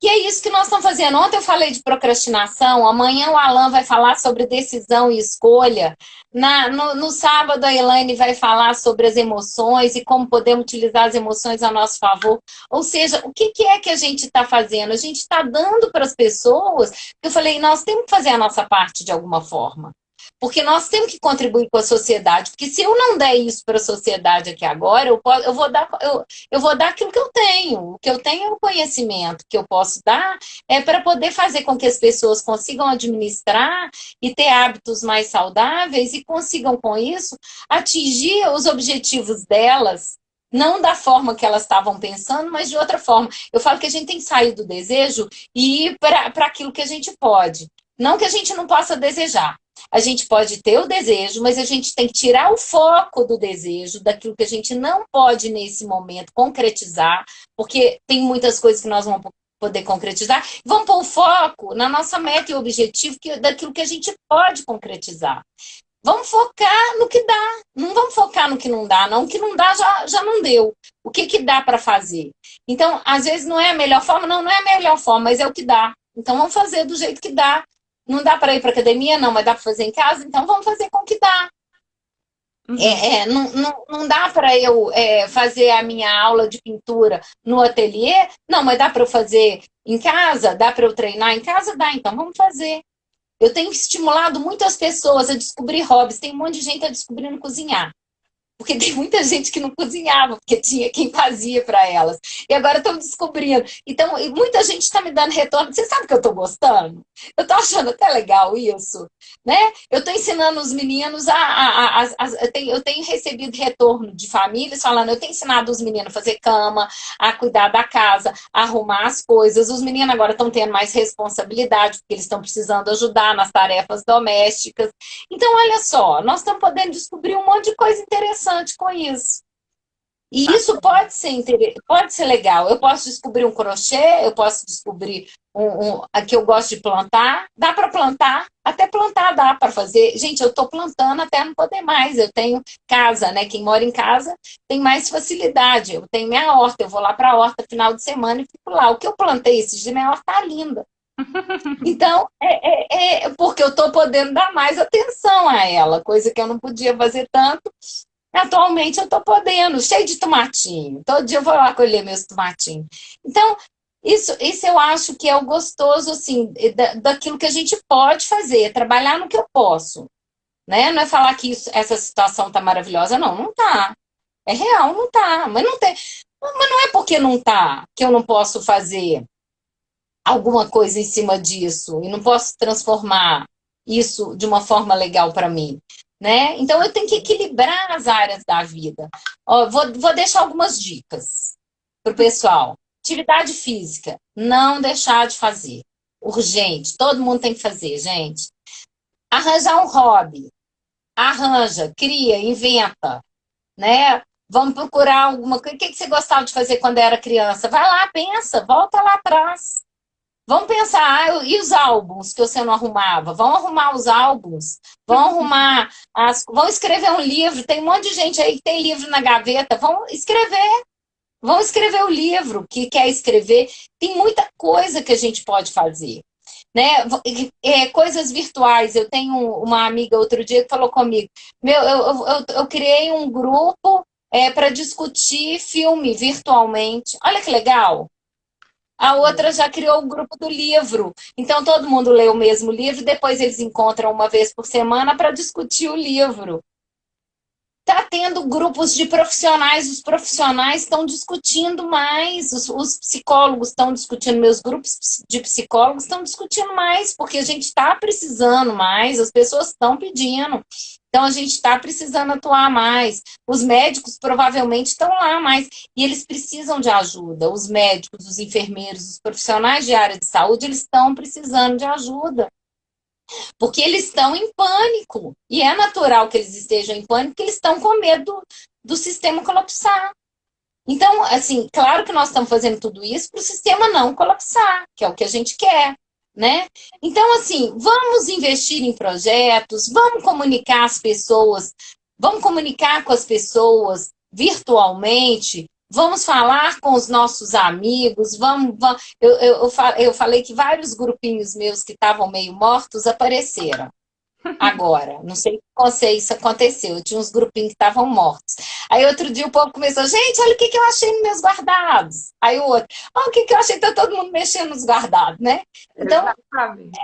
E é isso que nós estamos fazendo. Ontem eu falei de procrastinação, amanhã o Alan vai falar sobre decisão e escolha. No sábado a Elaine vai falar sobre as emoções e como podemos utilizar as emoções a nosso favor. Ou seja, o que é que a gente está fazendo? A gente está dando para as pessoas, eu falei, nós temos que fazer a nossa parte de alguma forma. Porque nós temos que contribuir com a sociedade. Porque se eu não der isso para a sociedade aqui agora, eu vou dar aquilo que eu tenho. O que eu tenho é o conhecimento que eu posso dar para poder fazer com que as pessoas consigam administrar e ter hábitos mais saudáveis e consigam, com isso, atingir os objetivos delas. Não da forma que elas estavam pensando, mas de outra forma. Eu falo que a gente tem que sair do desejo e ir para aquilo que a gente pode. Não que a gente não possa desejar. A gente pode ter o desejo, mas a gente tem que tirar o foco do desejo, daquilo que a gente não pode nesse momento concretizar, porque tem muitas coisas que nós vamos poder concretizar. Vamos pôr o foco na nossa meta e objetivo daquilo que a gente pode concretizar. Vamos focar no que dá. Não vamos focar no que não dá, não. O que não dá já não deu. O que dá para fazer? Então, às vezes não é a melhor forma, não é a melhor forma, mas é o que dá. Então, vamos fazer do jeito que dá. Não dá para ir para academia, não, mas dá para fazer em casa, então vamos fazer com o que dá. Não dá para eu fazer a minha aula de pintura no ateliê, não, mas dá para eu fazer em casa? Dá para eu treinar em casa? Dá, então vamos fazer. Eu tenho estimulado muitas pessoas a descobrir hobbies, tem um monte de gente a descobrindo cozinhar. Porque tem muita gente que não cozinhava, porque tinha quem fazia para elas. E agora estão descobrindo. Então, e muita gente está me dando retorno. Você sabe que eu estou gostando? Eu estou achando até legal isso, né? Eu estou ensinando os meninos eu tenho recebido retorno de famílias falando, eu tenho ensinado os meninos a fazer cama, a cuidar da casa, a arrumar as coisas. Os meninos agora estão tendo mais responsabilidade, porque eles estão precisando ajudar nas tarefas domésticas. Então, olha só, nós estamos podendo descobrir um monte de coisa interessante com isso. E isso pode ser legal. Eu posso descobrir um crochê, eu posso descobrir que eu gosto de plantar. Dá para plantar, até plantar dá para fazer. Gente, eu estou plantando até não poder mais. Eu tenho casa, né? Quem mora em casa tem mais facilidade. Eu tenho minha horta, eu vou lá para a horta final de semana e fico lá. O que eu plantei esses dias, minha horta tá linda. Então, porque eu estou podendo dar mais atenção a ela, coisa que eu não podia fazer tanto. Atualmente eu estou podendo, cheio de tomatinho. Todo dia eu vou lá colher meus tomatinhos. Então, isso eu acho que é o gostoso, assim, daquilo que a gente pode fazer, trabalhar no que eu posso. Né? Não é falar que essa situação está maravilhosa, não, não está. É real, não está. Mas não é porque não está que eu não posso fazer alguma coisa em cima disso e não posso transformar isso de uma forma legal para mim. Né? Então, eu tenho que equilibrar as áreas da vida. Ó, vou deixar algumas dicas para o pessoal. Atividade física, não deixar de fazer. Urgente, todo mundo tem que fazer, gente. Arranjar um hobby. Arranja, cria, inventa. Né? Vamos procurar alguma coisa. O que você gostava de fazer quando era criança? Vai lá, pensa, volta lá atrás. Vamos pensar, e os álbuns que você não arrumava? Vão arrumar os álbuns, vão arrumar, vão escrever um livro. Tem um monte de gente aí que tem livro na gaveta. Vão escrever o livro que quer escrever. Tem muita coisa que a gente pode fazer. Né? Coisas virtuais. Eu tenho uma amiga outro dia que falou comigo, eu criei um grupo para discutir filme virtualmente. Olha que legal. A outra já criou o grupo do livro. Então, todo mundo lê o mesmo livro, depois eles encontram uma vez por semana para discutir o livro. Está tendo grupos de profissionais, os profissionais estão discutindo mais, os psicólogos estão discutindo, meus grupos de psicólogos estão discutindo mais, porque a gente está precisando mais, as pessoas estão pedindo. Então, a gente está precisando atuar mais. Os médicos provavelmente estão lá mais. E eles precisam de ajuda. Os médicos, os enfermeiros, os profissionais de área de saúde, eles estão precisando de ajuda. Porque eles estão em pânico. E é natural que eles estejam em pânico, porque eles estão com medo do sistema colapsar. Então, assim, claro que nós estamos fazendo tudo isso para o sistema não colapsar, que é o que a gente quer. Né? Então, assim, vamos investir em projetos, vamos comunicar as pessoas, vamos comunicar com as pessoas virtualmente, vamos falar com os nossos amigos, eu falei que vários grupinhos meus que estavam meio mortos apareceram. Agora, não sei com você isso aconteceu, eu tinha uns grupinhos que estavam mortos. Aí outro dia o povo começou, gente, olha o que eu achei nos meus guardados. Aí o outro, olha o que eu achei, tá todo mundo mexendo nos guardados, né? Então,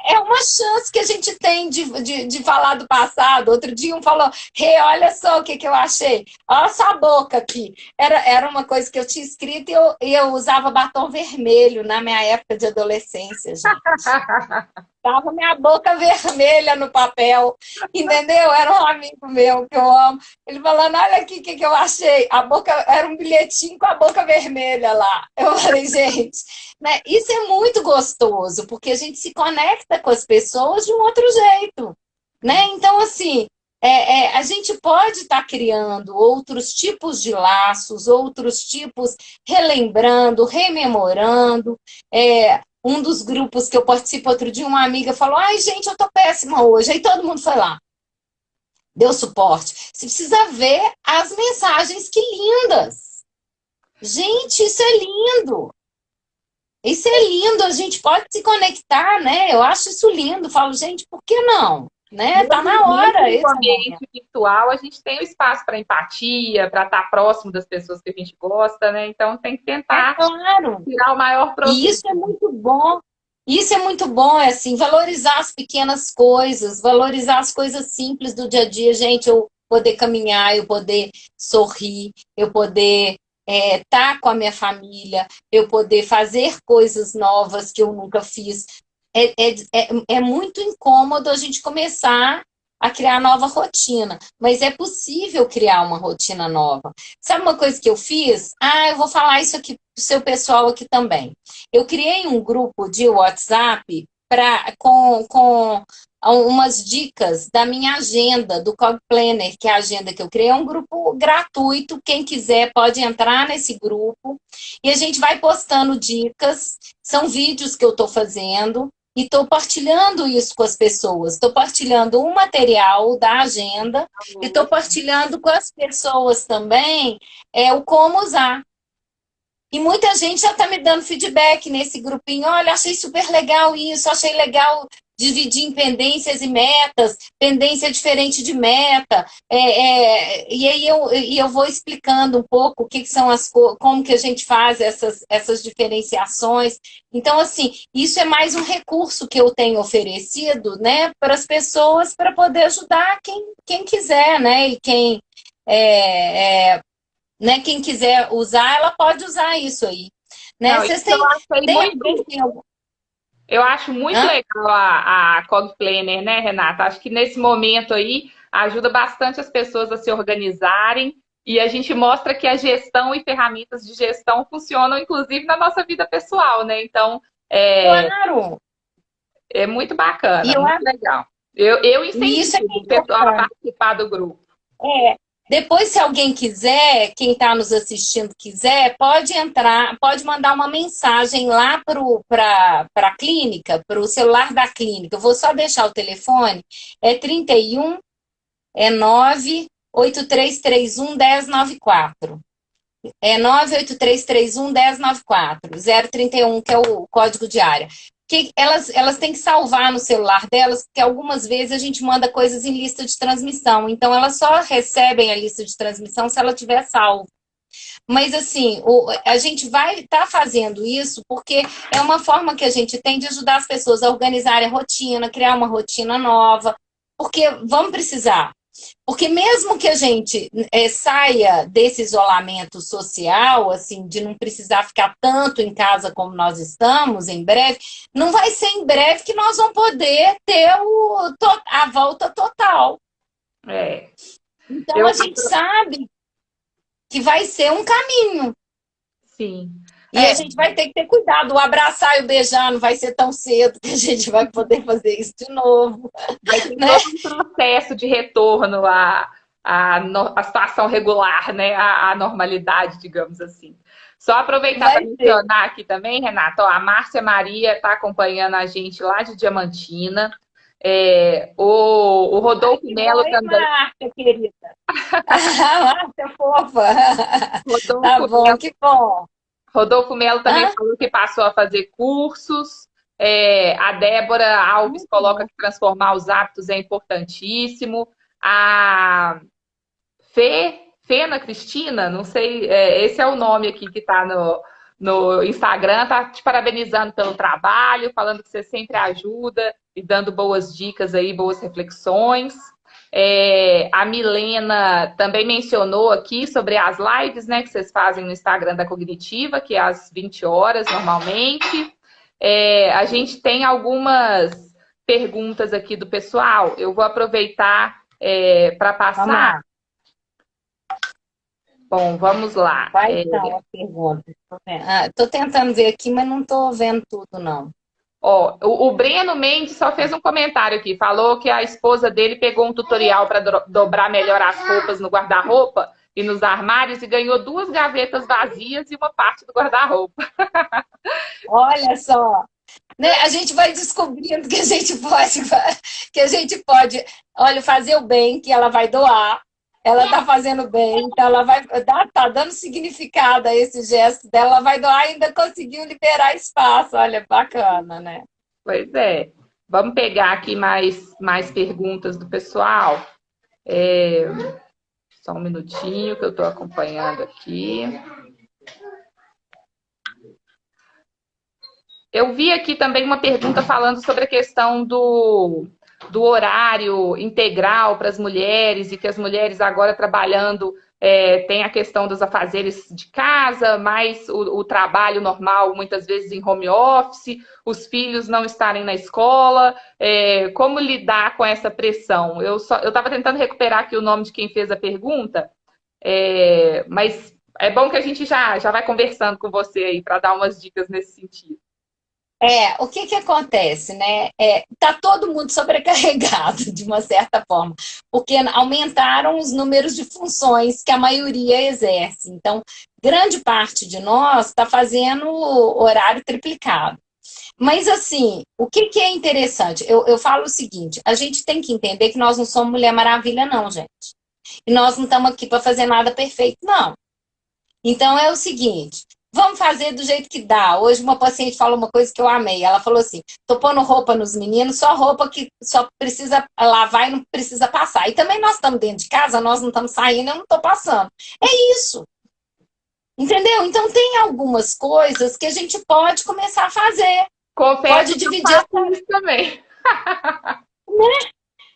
é uma chance que a gente tem de falar do passado. Outro dia um falou, olha só o que eu achei. Olha essa boca aqui. Era uma coisa que eu tinha escrito e eu usava batom vermelho na minha época de adolescência, gente. Tava minha boca vermelha no papel, entendeu? Era um amigo meu que eu amo. Ele falando, olha aqui o que eu achei. A boca era um bilhetinho com a boca vermelha lá. Eu falei, gente, né? Isso é muito gostoso, porque a gente se conecta com as pessoas de um outro jeito, né? Então, assim, a gente pode estar criando outros tipos de laços, outros tipos, relembrando, rememorando. Um dos grupos que eu participo outro dia, uma amiga falou, ai, gente, eu tô péssima hoje. Aí todo mundo foi lá. Deu suporte. Você precisa ver as mensagens, que lindas. Gente, isso é lindo. Isso é lindo, a gente pode se conectar, né? Eu acho isso lindo. Falo, gente, por que não? Né? Tá na hora. No ambiente virtual, a gente tem o espaço para empatia, para estar próximo das pessoas que a gente gosta, né? Então tem que tentar tirar o maior proveito. E isso é muito bom. Isso é muito bom, assim, valorizar as pequenas coisas, valorizar as coisas simples do dia a dia. Gente, o poder caminhar, eu poder sorrir, eu poder estar com a minha família, eu poder fazer coisas novas que eu nunca fiz. É muito incômodo a gente começar a criar nova rotina, mas é possível criar uma rotina nova. Sabe uma coisa que eu fiz? Eu vou falar isso aqui pro seu pessoal aqui também. Eu criei um grupo de WhatsApp com umas dicas da minha agenda, do Cog Planner, que é a agenda que eu criei. É um grupo gratuito, quem quiser pode entrar nesse grupo, e a gente vai postando dicas, são vídeos que eu estou fazendo, e estou partilhando isso com as pessoas. Estou partilhando o material da agenda e estou partilhando com as pessoas também o como usar. E muita gente já está me dando feedback nesse grupinho. Olha, achei super legal isso, achei legal dividir em pendências e metas, pendência diferente de meta. E aí eu vou explicando um pouco o que são como que a gente faz essas diferenciações. Então, assim, isso é mais um recurso que eu tenho oferecido, né, para as pessoas para poder ajudar quem quiser, né? E né, quem quiser usar, ela pode usar isso aí. Né? Não, Vocês isso eu achei têm muito. Eu acho muito Hã? legal a Cog Planner, né, Renata? Acho que nesse momento aí ajuda bastante as pessoas a se organizarem e a gente mostra que a gestão e ferramentas de gestão funcionam, inclusive, na nossa vida pessoal, né? Então, Claro! é muito bacana, E eu muito acho legal. Eu e isso é incentivo que é o pessoal a importante. participar do grupo. É. Depois, se alguém quiser, quem está nos assistindo quiser, pode entrar, pode mandar uma mensagem lá para a clínica, para o celular da clínica. Eu vou só deixar o telefone, é 31 98331 1094. É 98331 1094, 031, que é o código de área. Que elas têm que salvar no celular delas, porque algumas vezes a gente manda coisas em lista de transmissão. Então, elas só recebem a lista de transmissão se ela tiver salvo. Mas, assim, a gente vai estar fazendo isso porque é uma forma que a gente tem de ajudar as pessoas a organizarem a rotina, criar uma rotina nova, porque vamos precisar. Porque mesmo que a gente saia desse isolamento social, assim, de não precisar ficar tanto em casa como nós estamos em breve, não vai ser em breve que nós vamos poder ter a volta total. É. Então Eu, a gente sabe que vai ser um caminho. sim. E a gente vai ter que ter cuidado. O abraçar e o beijar não vai ser tão cedo que a gente vai poder fazer isso de novo. Vai ter Né? todo um processo de retorno à situação regular, né? À normalidade, digamos assim. Só aproveitar para Vai ser. mencionar aqui também, Renata, ó, a Márcia Maria está acompanhando a gente lá de Diamantina. O Rodolfo Que Melo bom, hein, também. Márcia, querida? Márcia, fofa. Tá Rodolfo bom, Melo, que bom. Rodolfo Melo também Hã? falou que passou a fazer cursos. A Débora Alves Muito coloca bom. que transformar os hábitos é importantíssimo. A Fena Cristina, não sei, esse é o nome aqui que está no Instagram, tá te parabenizando pelo trabalho, falando que você sempre ajuda e dando boas dicas aí, boas reflexões. A Milena também mencionou aqui sobre as lives, né, que vocês fazem no Instagram da Cognitiva, que é às 20 horas normalmente. A gente tem algumas perguntas aqui do pessoal. Eu vou aproveitar para Vamos passar. lá. Bom, vamos lá. Quais são as perguntas? Tô tentando ver aqui, mas não estou vendo tudo, não. Ó, o Breno Mendes só fez um comentário aqui. Falou que a esposa dele pegou um tutorial para dobrar melhor as roupas no guarda-roupa e nos armários e ganhou 2 gavetas vazias e uma parte do guarda-roupa. Olha só. Né? A gente vai descobrindo que a gente pode, olha, fazer o bem, que ela vai doar. Ela está fazendo bem, então ela vai tá dando significado a esse gesto dela, ela vai doar e ainda conseguiu liberar espaço. Olha, bacana, né? Pois é. Vamos pegar aqui mais perguntas do pessoal. Só um minutinho que eu estou acompanhando aqui. Eu vi aqui também uma pergunta falando sobre a questão do horário integral para as mulheres, e que as mulheres agora trabalhando tem a questão dos afazeres de casa, mais o trabalho normal, muitas vezes em home office, os filhos não estarem na escola, como lidar com essa pressão? Eu estava tentando recuperar aqui o nome de quem fez a pergunta, mas é bom que a gente já vai conversando com você aí para dar umas dicas nesse sentido. O que que acontece, né? Tá todo mundo sobrecarregado, de uma certa forma, porque aumentaram os números de funções que a maioria exerce. Então, grande parte de nós está fazendo horário triplicado. Mas, assim, o que que é interessante? Eu falo o seguinte, a gente tem que entender que nós não somos Mulher Maravilha, não, gente. E nós não estamos aqui para fazer nada perfeito, não. Então, é o seguinte, vamos fazer do jeito que dá. Hoje uma paciente falou uma coisa que eu amei. Ela falou assim, tô pondo roupa nos meninos, só roupa que só precisa lavar e não precisa passar. E também nós estamos dentro de casa, nós não estamos saindo, eu não estou passando. É isso. Entendeu? Então tem algumas coisas que a gente pode começar a fazer. Confesso Pode que eu dividir a faço isso também.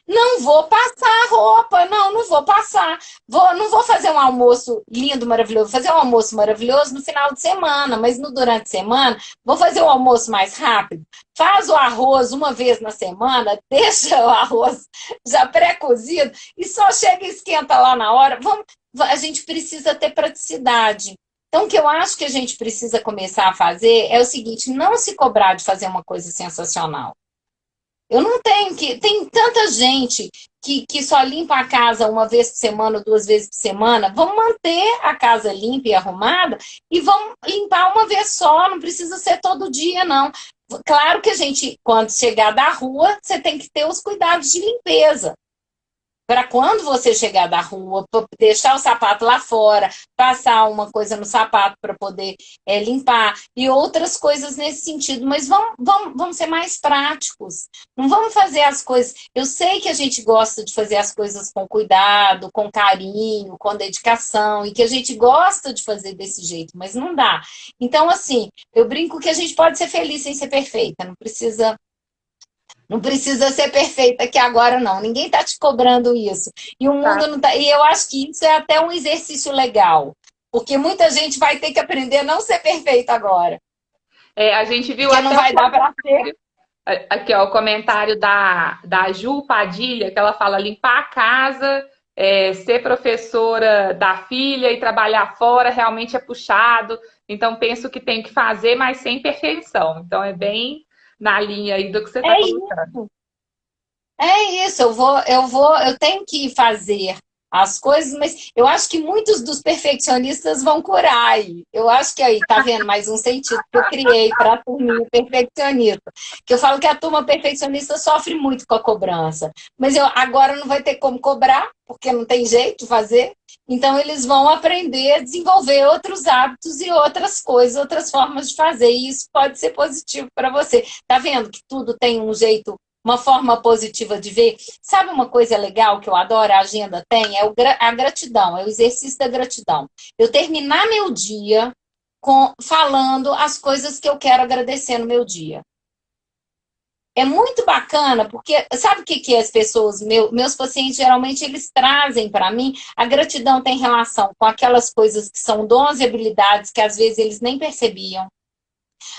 Não vou passar roupa, não vou passar. Não vou fazer um almoço lindo, maravilhoso. Vou fazer um almoço maravilhoso no final de semana, mas no durante a semana, vou fazer um almoço mais rápido. Faz o arroz uma vez na semana, deixa o arroz já pré-cozido e só chega e esquenta lá na hora. A gente precisa ter praticidade. Então, o que eu acho que a gente precisa começar a fazer é o seguinte: não se cobrar de fazer uma coisa sensacional. Eu não tenho que. Tem tanta gente que só limpa a casa uma vez por semana, 2 vezes por semana. Vamos manter a casa limpa e arrumada e vamos limpar uma vez só. Não precisa ser todo dia, não. Claro que a gente, quando chegar da rua, você tem que ter os cuidados de limpeza. Para quando você chegar da rua, deixar o sapato lá fora, passar uma coisa no sapato para poder limpar, e outras coisas nesse sentido. Mas vamos ser mais práticos. Não vamos fazer as coisas... Eu sei que a gente gosta de fazer as coisas com cuidado, com carinho, com dedicação, e que a gente gosta de fazer desse jeito, mas não dá. Então, assim, eu brinco que a gente pode ser feliz sem ser perfeita. Não precisa ser perfeita aqui agora, não. Ninguém está te cobrando isso. E o mundo não tá. E eu acho que isso é até um exercício legal. Porque muita gente vai ter que aprender a não ser perfeita agora. A gente viu porque não vai dar para ser. Aqui, ó, o comentário da Ju Padilha, que ela fala limpar a casa, ser professora da filha e trabalhar fora realmente é puxado. Então, penso que tem que fazer, mas sem perfeição. Então, é bem na linha aí do que você está colocando. Isso, eu tenho que fazer as coisas, mas eu acho que muitos dos perfeccionistas vão curar aí. Eu acho que aí, tá vendo? Mais um sentido que eu criei para a turminha perfeccionista. Que eu falo que a turma perfeccionista sofre muito com a cobrança. Mas agora não vai ter como cobrar, porque não tem jeito de fazer. Então, eles vão aprender a desenvolver outros hábitos e outras coisas, outras formas de fazer. E isso pode ser positivo para você. Tá vendo que tudo tem um jeito, uma forma positiva de ver? Sabe uma coisa legal que eu adoro, a agenda tem? A gratidão, é o exercício da gratidão. Eu terminar meu dia falando as coisas que eu quero agradecer no meu dia. É muito bacana, porque sabe o que as pessoas, meus pacientes, geralmente, eles trazem para mim? A gratidão tem relação com aquelas coisas que são dons e habilidades que às vezes eles nem percebiam.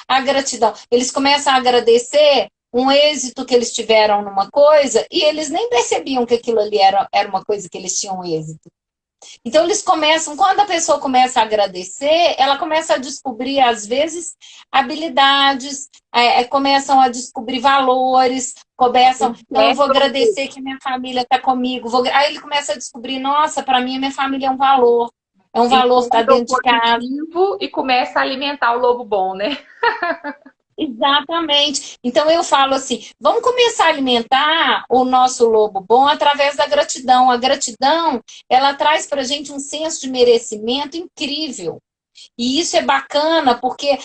A gratidão, eles começam a agradecer um êxito que eles tiveram numa coisa e eles nem percebiam que aquilo ali era uma coisa que eles tinham êxito. Então, eles começam, quando a pessoa começa a agradecer, ela começa a descobrir, às vezes, habilidades, começam a descobrir valores, eu vou agradecer que minha família está comigo. Aí ele começa a descobrir, nossa, para mim, a minha família é um valor estar dentro de casa. E começa a alimentar o lobo bom, né? Exatamente. Então eu falo assim, vamos começar a alimentar o nosso lobo bom através da gratidão. A gratidão, ela traz para a gente um senso de merecimento incrível. E isso é bacana, porque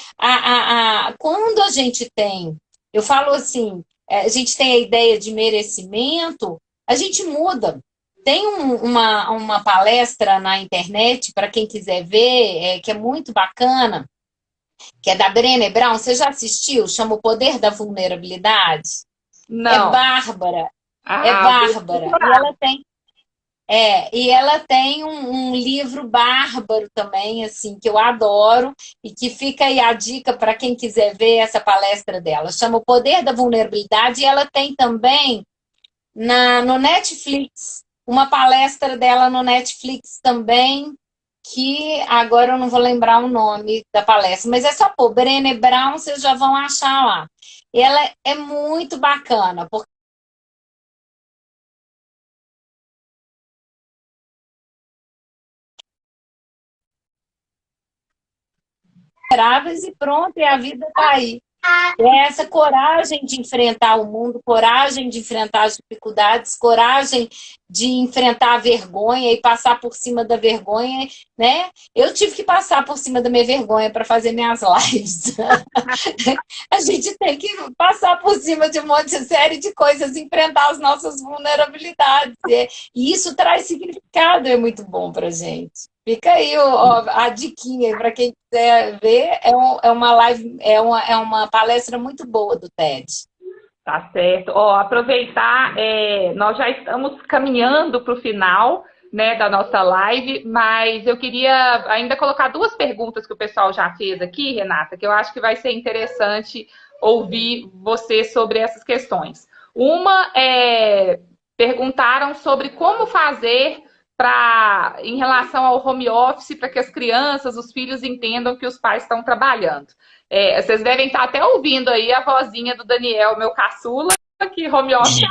quando a gente tem, eu falo assim, a gente tem a ideia de merecimento, a gente muda. Tem uma palestra na internet, para quem quiser ver, que é muito bacana, que é da Brené Brown. Você já assistiu? Chama O Poder da Vulnerabilidade? Não. É bárbara. É Ah, Bárbara. E ela tem um livro bárbaro também, assim, que eu adoro e que fica aí a dica para quem quiser ver essa palestra dela. Chama O Poder da Vulnerabilidade e ela tem também no Netflix uma palestra dela no Netflix também, que agora eu não vou lembrar o nome da palestra, mas é só pôr Brené Brown, vocês já vão achar lá. E ela é muito bacana, porque e pronto, e a vida está aí. É essa coragem de enfrentar o mundo, coragem de enfrentar as dificuldades, coragem de enfrentar a vergonha e passar por cima da vergonha, né? Eu tive que passar por cima da minha vergonha para fazer minhas lives. A gente tem que passar por cima de um monte de série de coisas, enfrentar as nossas vulnerabilidades. E isso traz significado, é muito bom para gente. Fica aí a diquinha para quem quiser ver. É uma live, é uma palestra muito boa do TED. tá certo. Ó, aproveitar, nós já estamos caminhando para o final, né, da nossa live, mas eu queria ainda colocar duas perguntas que o pessoal já fez aqui, Renata, que eu acho que vai ser interessante ouvir você sobre essas questões. Uma perguntaram sobre como fazer em relação ao home office, para que as crianças, os filhos entendam que os pais estão trabalhando. Vocês devem estar até ouvindo aí a vozinha do Daniel, meu caçula, que home office.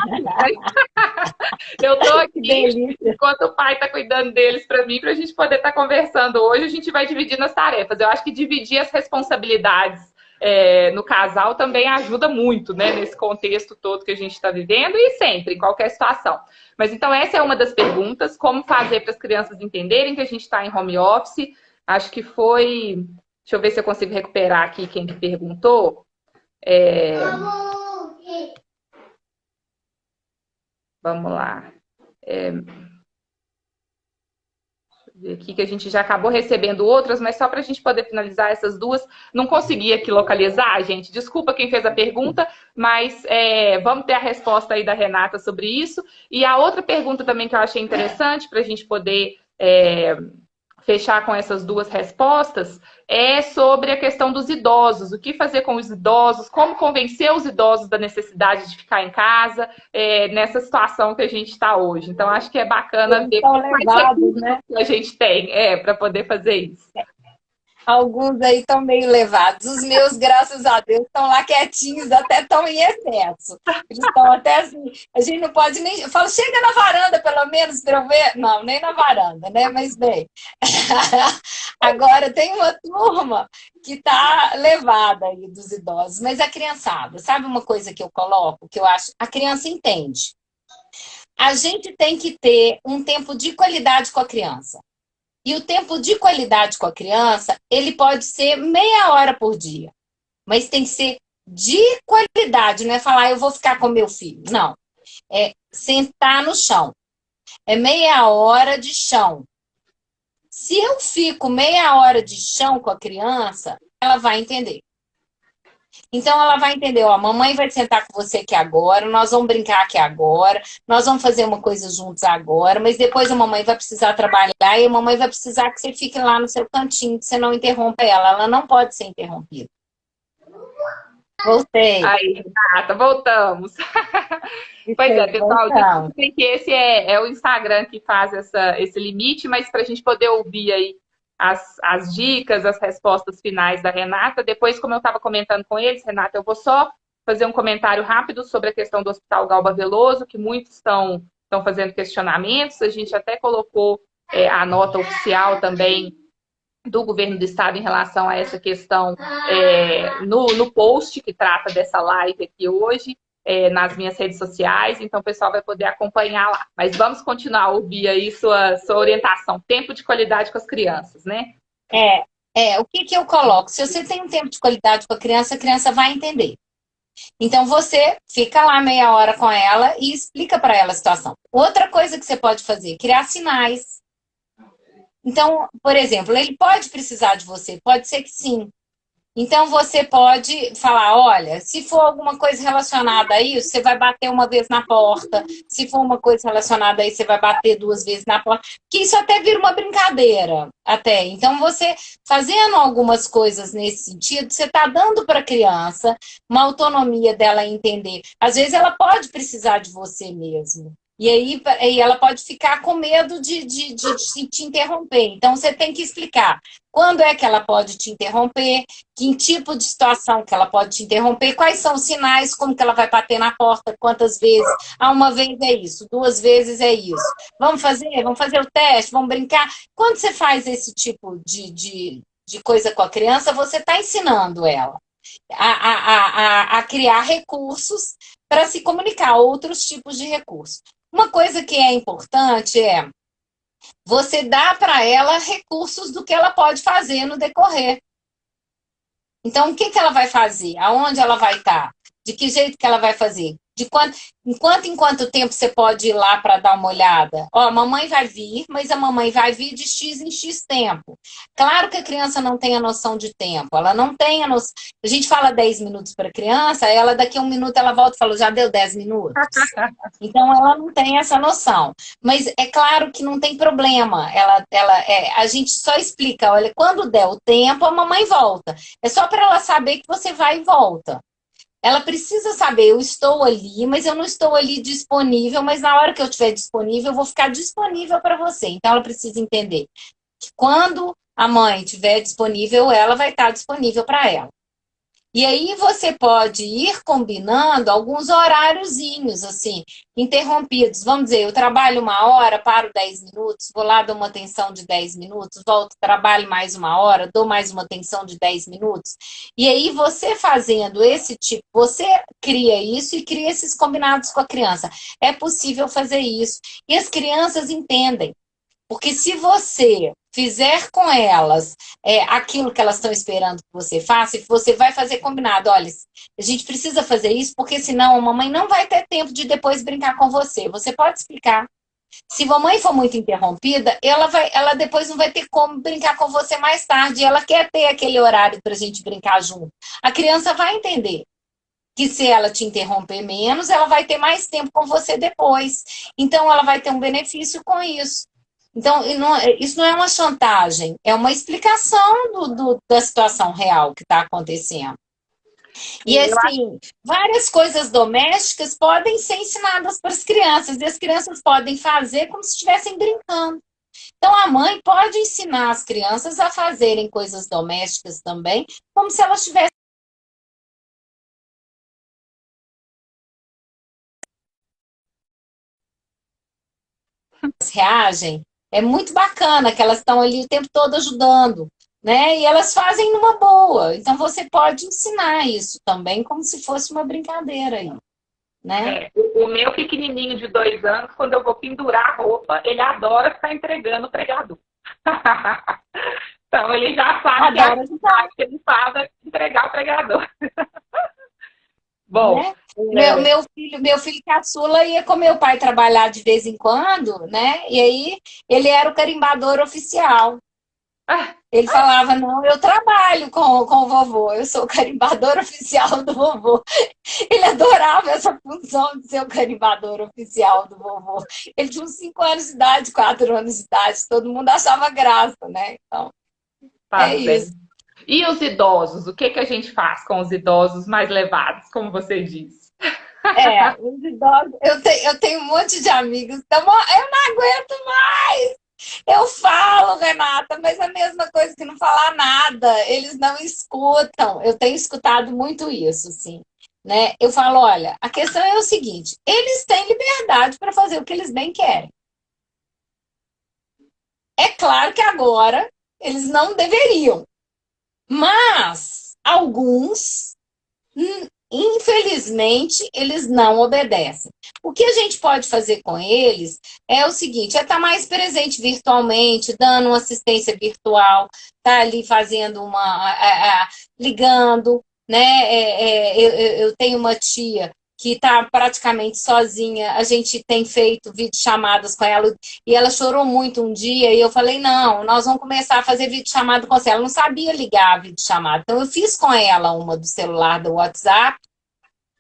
Eu estou aqui enquanto o pai está cuidando deles para mim, para a gente poder estar conversando hoje. A gente vai dividindo as tarefas. Eu acho que dividir as responsabilidades no casal também ajuda muito, né, nesse contexto todo que a gente está vivendo e sempre, em qualquer situação. Mas então essa é uma das perguntas, como fazer para as crianças entenderem que a gente está em home office. Acho que foi... Deixa eu ver se eu consigo recuperar aqui quem que perguntou. Vamos lá. Aqui que a gente já acabou recebendo outras, mas só para a gente poder finalizar essas duas, não consegui aqui localizar, gente. Desculpa quem fez a pergunta, mas vamos ter a resposta aí da Renata sobre isso. E a outra pergunta também que eu achei interessante para a gente poder fechar com essas duas respostas é sobre a questão dos idosos. O que fazer com os idosos? Como convencer os idosos da necessidade de ficar em casa nessa situação que a gente está hoje? Então, acho que é bacana ver quais recursos, né, que a gente tem para poder fazer isso. Alguns aí estão meio levados. Os meus, graças a Deus, estão lá quietinhos, até estão em excesso. Eles estão até assim. A gente não pode nem. Eu falo, chega na varanda, pelo menos, para eu ver. Não, nem na varanda, né? Mas bem. Agora tem uma turma que está levada aí dos idosos, mas a criançada, sabe uma coisa que eu coloco, que eu acho? A criança entende. A gente tem que ter um tempo de qualidade com a criança. E o tempo de qualidade com a criança, ele pode ser meia hora por dia. Mas tem que ser de qualidade, não é falar, eu vou ficar com meu filho. Não. É sentar no chão. É meia hora de chão. Se eu fico meia hora de chão com a criança, ela vai entender. Então, ela vai entender, ó, a mamãe vai sentar com você aqui agora, nós vamos brincar aqui agora, nós vamos fazer uma coisa juntos agora, mas depois a mamãe vai precisar trabalhar e a mamãe vai precisar que você fique lá no seu cantinho, que você não interrompa ela não pode ser interrompida. Voltei. Aí, Renata, voltamos. Pois é, pessoal, desculpem que esse é o Instagram que faz esse limite, mas para a gente poder ouvir aí as dicas, as respostas finais da Renata. Depois, como eu estava comentando com eles, Renata, eu vou só fazer um comentário rápido sobre a questão do Hospital Galba Veloso, que muitos estão fazendo questionamentos. A gente até colocou a nota oficial também do governo do estado em relação a essa questão no post que trata dessa live aqui hoje, nas minhas redes sociais, então o pessoal vai poder acompanhar lá. Mas vamos continuar a ouvir aí sua orientação, tempo de qualidade com as crianças, né? O que eu coloco? Se você tem um tempo de qualidade com a criança vai entender. Então você fica lá meia hora com ela e explica para ela a situação. Outra coisa que você pode fazer, criar sinais. Então, por exemplo, ele pode precisar de você, pode ser que sim. Então, você pode falar, olha, se for alguma coisa relacionada a isso, você vai bater uma vez na porta. Se for uma coisa relacionada a isso, você vai bater 2 vezes na porta. Que isso até vira uma brincadeira, até. Então, você fazendo algumas coisas nesse sentido, você está dando para a criança uma autonomia dela entender. Às vezes, ela pode precisar de você mesmo. E aí ela pode ficar com medo de te interromper. Então, você tem que explicar quando é que ela pode te interromper, que tipo de situação que ela pode te interromper, quais são os sinais, como que ela vai bater na porta, quantas vezes. Ah, uma vez é isso, 2 vezes é isso. Vamos fazer o teste, vamos brincar. Quando você faz esse tipo de coisa com a criança, você está ensinando ela a criar recursos para se comunicar, outros tipos de recursos. Uma coisa que é importante é você dar para ela recursos do que ela pode fazer no decorrer. Então, o que ela vai fazer? Aonde ela vai estar? De que jeito que ela vai fazer? Em quanto tempo você pode ir lá para dar uma olhada? Ó, a mamãe vai vir, mas a mamãe vai vir de X em X tempo. Claro que a criança não tem a noção de tempo, ela não tem a noção. A gente fala 10 minutos para a criança, ela daqui a 1 minuto ela volta e fala, já deu 10 minutos? Então ela não tem essa noção. Mas é claro que não tem problema. A gente só explica, olha, quando der o tempo, a mamãe volta. É só para ela saber que você vai e volta. Ela precisa saber, eu estou ali, mas eu não estou ali disponível, mas na hora que eu estiver disponível, eu vou ficar disponível para você. Então, ela precisa entender que quando a mãe estiver disponível, ela vai estar disponível para ela. E aí você pode ir combinando alguns horáriozinhos, assim, interrompidos. Vamos dizer, eu trabalho 1 hora, paro 10 minutos, vou lá, dou uma atenção de 10 minutos, volto, trabalho mais 1 hora, dou mais uma atenção de 10 minutos. E aí você fazendo esse tipo, você cria isso e cria esses combinados com a criança. É possível fazer isso. E as crianças entendem. Porque se você fizer com elas aquilo que elas estão esperando que você faça, e você vai fazer combinado, olha, a gente precisa fazer isso, porque senão a mamãe não vai ter tempo de depois brincar com você. Você pode explicar. Se a mamãe for muito interrompida, ela depois não vai ter como brincar com você mais tarde. Ela quer ter aquele horário para a gente brincar junto. A criança vai entender que se ela te interromper menos, ela vai ter mais tempo com você depois. Então, ela vai ter um benefício com isso. Então, isso não é uma chantagem, é uma explicação da situação real que está acontecendo. E, assim, várias coisas domésticas podem ser ensinadas para as crianças, e as crianças podem fazer como se estivessem brincando. Então, a mãe pode ensinar as crianças a fazerem coisas domésticas também, como se elas estivessem. Reagem, é muito bacana que elas estão ali o tempo todo ajudando, né? E elas fazem numa boa. Então você pode ensinar isso também como se fosse uma brincadeira aí, né? O meu pequenininho de 2 anos, quando eu vou pendurar a roupa, ele adora ficar entregando o pregador. Então ele já sabe que ele sabe entregar o pregador. Bom, né? Meu filho caçula ia com meu pai trabalhar de vez em quando, né? E aí ele era o carimbador oficial. Ele falava, não, eu trabalho com o vovô, eu sou o carimbador oficial do vovô. Ele adorava essa função de ser o carimbador oficial do vovô. Ele tinha uns 5 anos de idade, 4 anos de idade, todo mundo achava graça, né? Então, é isso. E os idosos? O que a gente faz com os idosos mais levados, como você disse? Os idosos, eu tenho um monte de amigos, então eu não aguento mais. Eu falo, Renata, mas é a mesma coisa que não falar nada. Eles não escutam. Eu tenho escutado muito isso, assim, né? Eu falo, olha, a questão é o seguinte: eles têm liberdade para fazer o que eles bem querem. É claro que agora eles não deveriam, mas alguns, infelizmente, eles não obedecem. O que a gente pode fazer com eles é o seguinte: é estar mais presente virtualmente, dando uma assistência virtual, tá ali fazendo ligando, né? Eu tenho uma tia que está praticamente sozinha. A gente tem feito videochamadas com ela e ela chorou muito um dia e eu falei, não, nós vamos começar a fazer videochamada com você. Ela não sabia ligar a videochamada. Então eu fiz com ela uma do celular do WhatsApp,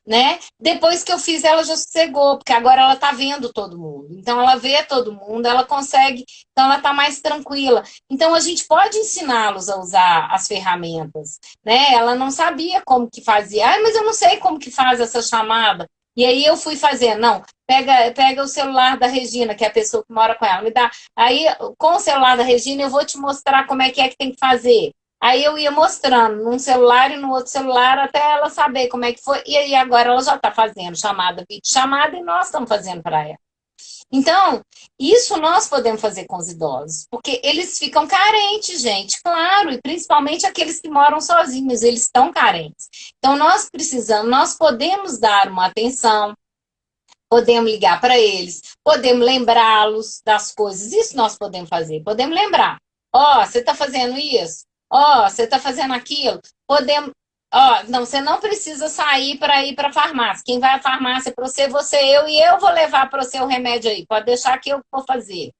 né? Depois que eu fiz, ela já sossegou, porque agora ela tá vendo todo mundo. Então ela vê todo mundo, ela consegue, então ela tá mais tranquila. Então a gente pode ensiná-los a usar as ferramentas, né? Ela não sabia como que fazia. Ah, mas eu não sei como que faz essa chamada. E aí eu fui fazer, não, pega o celular da Regina, que é a pessoa que mora com ela, me dá. Aí com o celular da Regina eu vou te mostrar como é que tem que fazer. Aí eu ia mostrando num celular e no outro celular até ela saber como é que foi. E aí agora ela já está fazendo chamada, videochamada, e nós estamos fazendo para ela. Então, isso nós podemos fazer com os idosos, porque eles ficam carentes, gente, claro, e principalmente aqueles que moram sozinhos, eles estão carentes. Então, nós precisamos, nós podemos dar uma atenção, podemos ligar para eles, podemos lembrá-los das coisas, isso nós podemos fazer, podemos lembrar. Ó, você está fazendo isso? Ó, você está fazendo aquilo? Podemos. Ó, não, você não precisa sair para ir para a farmácia. Quem vai à farmácia para você, eu, e eu vou levar para você o remédio aí. Pode deixar que eu vou fazer.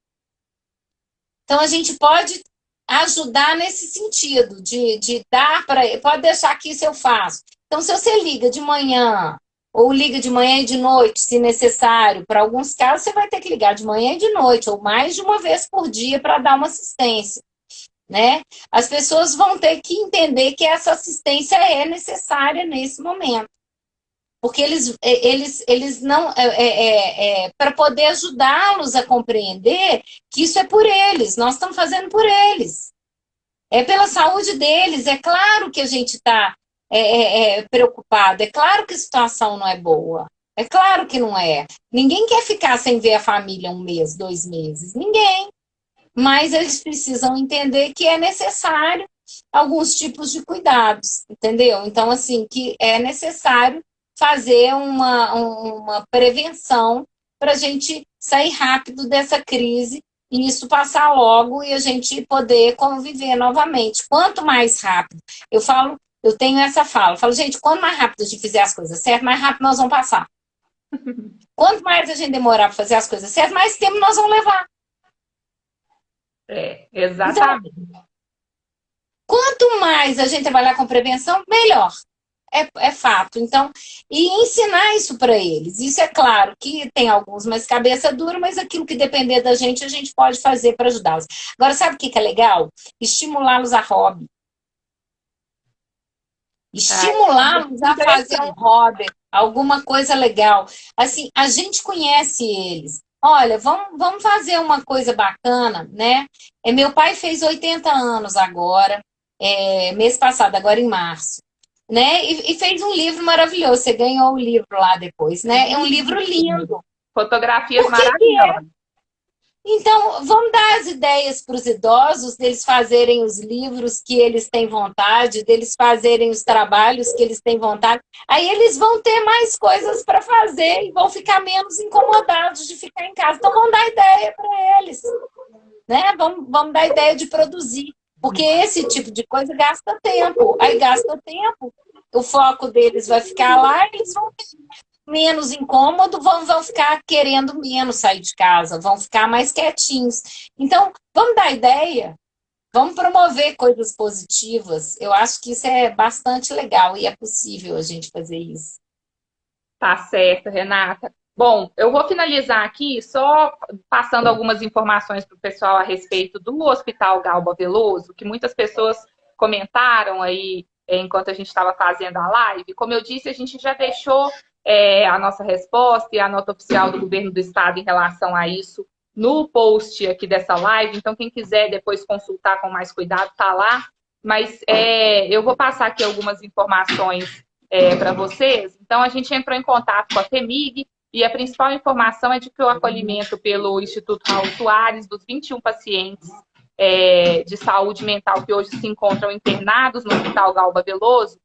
Então, a gente pode ajudar nesse sentido, de dar para ele. Pode deixar que isso eu faço. Então, se você liga de manhã, ou liga de manhã e de noite, se necessário, para alguns casos, você vai ter que ligar de manhã e de noite, ou mais de uma vez por dia para dar uma assistência. Né? As pessoas vão ter que entender que essa assistência é necessária nesse momento. Porque eles não. Para poder ajudá-los a compreender que isso é por eles, nós estamos fazendo por eles. É pela saúde deles. É claro que a gente está preocupado, é claro que a situação não é boa. É claro que não é. Ninguém quer ficar sem ver a família 1 mês, 2 meses. Ninguém. Mas eles precisam entender que é necessário alguns tipos de cuidados, entendeu? Então, assim, que é necessário fazer uma prevenção para a gente sair rápido dessa crise e isso passar logo e a gente poder conviver novamente. Quanto mais rápido, eu tenho essa fala, eu falo, gente, quanto mais rápido a gente fizer as coisas certas, mais rápido nós vamos passar. Quanto mais a gente demorar para fazer as coisas certas, mais tempo nós vamos levar. Exatamente. Então, quanto mais a gente trabalhar com prevenção, melhor. É fato. Então, e ensinar isso para eles. Isso é claro que tem alguns mais cabeça dura, mas aquilo que depender da gente, a gente pode fazer para ajudá-los. Agora, sabe o que é legal? Estimulá-los a hobby. Estimulá-los a fazer um hobby, alguma coisa legal. Assim, a gente conhece eles. Olha, vamos fazer uma coisa bacana, né? Meu pai fez 80 anos agora, mês passado, agora em março, né? E fez um livro maravilhoso. Você ganhou o livro lá depois, né? É um livro lindo. Fotografias maravilhosas. Então, vamos dar as ideias para os idosos, deles fazerem os livros que eles têm vontade, deles fazerem os trabalhos que eles têm vontade. Aí eles vão ter mais coisas para fazer e vão ficar menos incomodados de ficar em casa. Então, vamos dar ideia para eles. Né? Vamos dar ideia de produzir. Porque esse tipo de coisa gasta tempo. Aí gasta tempo, o foco deles vai ficar lá, eles vão ter menos incômodo, vão ficar querendo menos sair de casa, vão ficar mais quietinhos. Então, vamos dar ideia, vamos promover coisas positivas. Eu acho que isso é bastante legal e é possível a gente fazer isso. Tá certo, Renata. Bom, eu vou finalizar aqui só passando algumas informações para o pessoal a respeito do Hospital Galba Veloso, que muitas pessoas comentaram aí enquanto a gente estava fazendo a live. Como eu disse, a gente já deixou a nossa resposta e a nota oficial do governo do estado em relação a isso no post aqui dessa live. Então, quem quiser depois consultar com mais cuidado, tá lá. Mas eu vou passar aqui algumas informações para vocês. Então, a gente entrou em contato com a FEMIG e a principal informação é de que o acolhimento pelo Instituto Raul Soares dos 21 pacientes de saúde mental que hoje se encontram internados no Hospital Galba Veloso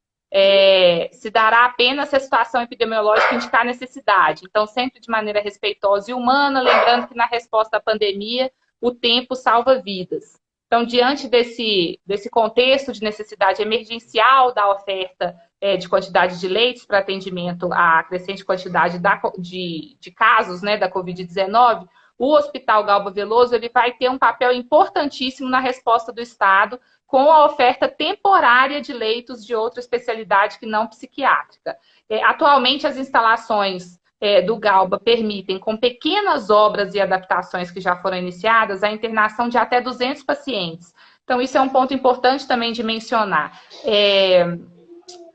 se dará apenas se a situação epidemiológica indicar necessidade. Então, sempre de maneira respeitosa e humana, lembrando que na resposta à pandemia, o tempo salva vidas. Então, diante desse contexto de necessidade emergencial da oferta de quantidade de leitos para atendimento à crescente quantidade de casos, né, da Covid-19, o Hospital Galba Veloso ele vai ter um papel importantíssimo na resposta do Estado com a oferta temporária de leitos de outra especialidade que não psiquiátrica. Atualmente, as instalações do Galba permitem, com pequenas obras e adaptações que já foram iniciadas, a internação de até 200 pacientes. Então, isso é um ponto importante também de mencionar.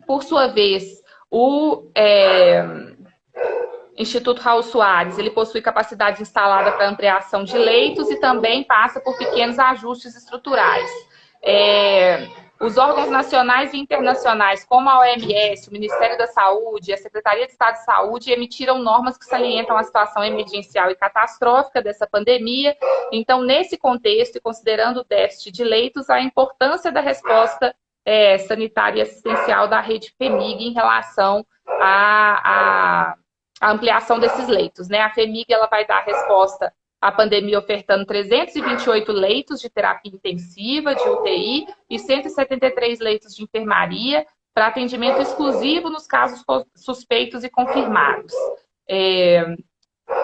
Por sua vez, o Instituto Raul Soares, ele possui capacidade instalada para ampliação de leitos e também passa por pequenos ajustes estruturais. Os órgãos nacionais e internacionais, como a OMS, o Ministério da Saúde, a Secretaria de Estado de Saúde, emitiram normas que salientam a situação emergencial e catastrófica dessa pandemia. Então, nesse contexto, e considerando o déficit de leitos, a importância da resposta sanitária e assistencial da rede FEMIG em relação à ampliação desses leitos, né? A FEMIG ela vai dar resposta à pandemia ofertando 328 leitos de terapia intensiva, de UTI, e 173 leitos de enfermaria para atendimento exclusivo nos casos suspeitos e confirmados.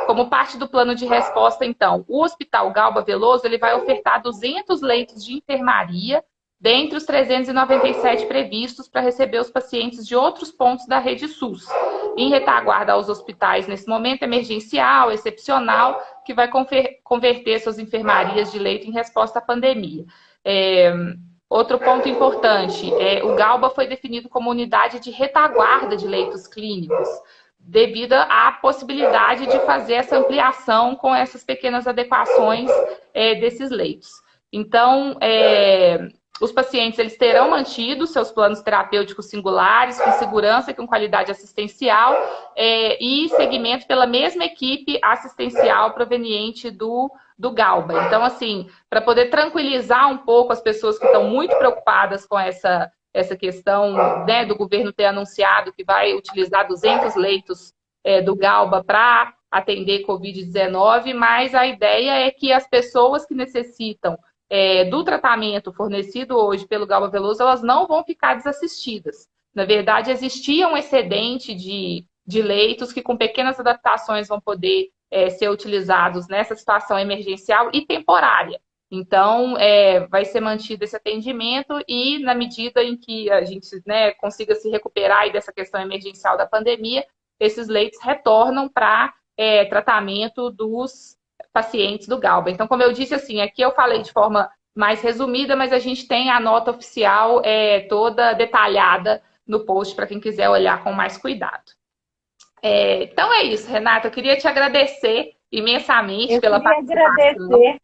Como parte do plano de resposta, então, o Hospital Galba Veloso ele vai ofertar 200 leitos de enfermaria, dentre os 397 previstos para receber os pacientes de outros pontos da rede SUS, em retaguarda aos hospitais nesse momento emergencial, excepcional, que vai converter suas enfermarias de leito em resposta à pandemia. Outro ponto importante, o Galba foi definido como unidade de retaguarda de leitos clínicos, devido à possibilidade de fazer essa ampliação com essas pequenas adequações desses leitos. Então, os pacientes eles terão mantido seus planos terapêuticos singulares, com segurança e com qualidade assistencial, e segmento pela mesma equipe assistencial proveniente do Galba. Então, assim, para poder tranquilizar um pouco as pessoas que estão muito preocupadas com essa questão, né, do governo ter anunciado que vai utilizar 200 leitos do Galba para atender Covid-19, mas a ideia é que as pessoas que necessitam do tratamento fornecido hoje pelo Galba Veloso, elas não vão ficar desassistidas. Na verdade, existia um excedente de leitos que, com pequenas adaptações, vão poder ser utilizados nessa situação emergencial e temporária. Então, vai ser mantido esse atendimento e, na medida em que a gente, né, consiga se recuperar aí dessa questão emergencial da pandemia, esses leitos retornam para tratamento dos pacientes do Galba. Então, como eu disse, assim, aqui eu falei de forma mais resumida, mas a gente tem a nota oficial toda detalhada no post para quem quiser olhar com mais cuidado. Então é isso, Renata. Eu queria te agradecer imensamente pela participação. Agradecer.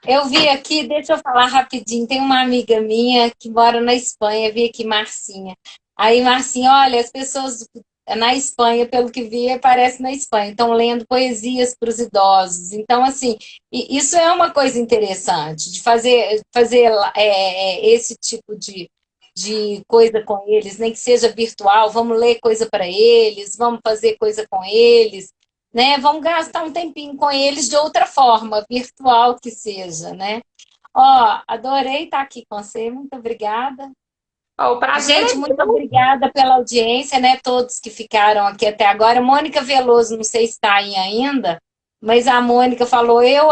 Eu vi aqui, deixa eu falar rapidinho, tem uma amiga minha que mora na Espanha, vi aqui Marcinha. Aí, Marcinha, olha, as pessoas na Espanha, pelo que vi, aparece na Espanha, estão lendo poesias para os idosos. Então, assim, isso é uma coisa interessante, de fazer esse tipo de coisa com eles, nem que seja virtual, vamos ler coisa para eles, vamos fazer coisa com eles, né? Vamos gastar um tempinho com eles de outra forma, virtual que seja, né? Ó, adorei estar aqui com você, muito obrigada. O prazer Gente, muito obrigada pela audiência, né? Todos que ficaram aqui até agora. Mônica Veloso, não sei se está aí ainda, mas a Mônica falou, eu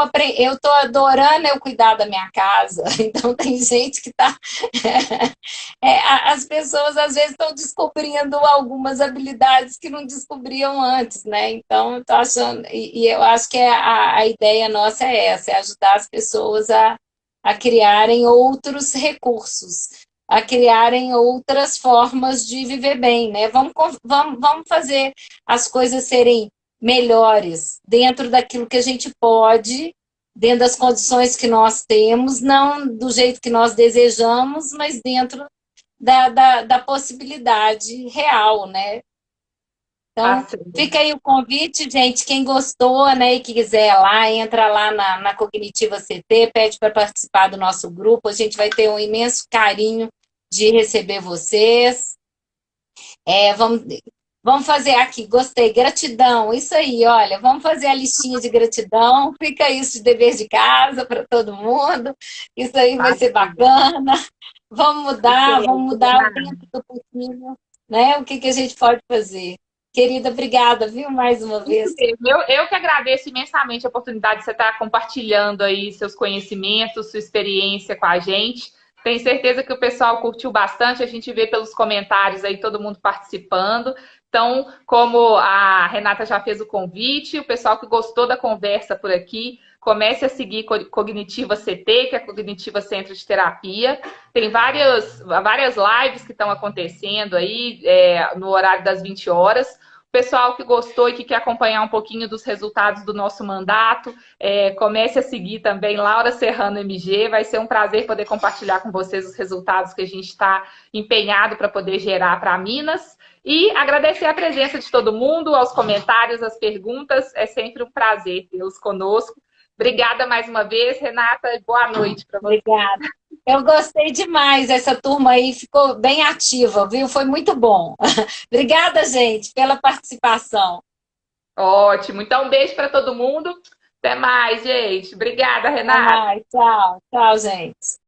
tô adorando eu cuidar da minha casa. Então tem gente que tá... as pessoas às vezes estão descobrindo algumas habilidades que não descobriam antes, né? Então eu tô achando... E eu acho que a ideia nossa é essa, é ajudar as pessoas a criarem outros recursos, a criarem outras formas de viver bem, né? Vamos fazer as coisas serem melhores dentro daquilo que a gente pode, dentro das condições que nós temos, não do jeito que nós desejamos, mas dentro da possibilidade real, né? Então, fica aí o convite, gente, quem gostou, né, e quiser ir lá, entra lá na Cognitiva CT, pede para participar do nosso grupo, a gente vai ter um imenso carinho de receber vocês. Vamos fazer aqui, gostei, gratidão, isso aí, olha, vamos fazer a listinha de gratidão, fica isso de dever de casa para todo mundo, isso aí vai ser bacana. Vamos mudar dentro do possível, né? O que que a gente pode fazer? Querida, obrigada, viu, mais uma vez. Eu que agradeço imensamente a oportunidade de você estar compartilhando aí seus conhecimentos, sua experiência com a gente. Tenho certeza que o pessoal curtiu bastante, a gente vê pelos comentários aí todo mundo participando. Então, como a Renata já fez o convite, o pessoal que gostou da conversa por aqui, comece a seguir Cognitiva CT, que é a Cognitiva Centro de Terapia. Tem várias lives que estão acontecendo aí no horário das 20 horas. Pessoal que gostou e que quer acompanhar um pouquinho dos resultados do nosso mandato, comece a seguir também Laura Serrano MG. Vai ser um prazer poder compartilhar com vocês os resultados que a gente está empenhado para poder gerar para Minas. E agradecer a presença de todo mundo, aos comentários, às perguntas. É sempre um prazer tê-los conosco. Obrigada mais uma vez, Renata. Boa noite para você. Obrigada. Eu gostei demais, essa turma aí ficou bem ativa, viu? Foi muito bom. Obrigada, gente, pela participação. Ótimo. Então, um beijo para todo mundo. Até mais, gente. Obrigada, Renata. Tchau, tchau, gente.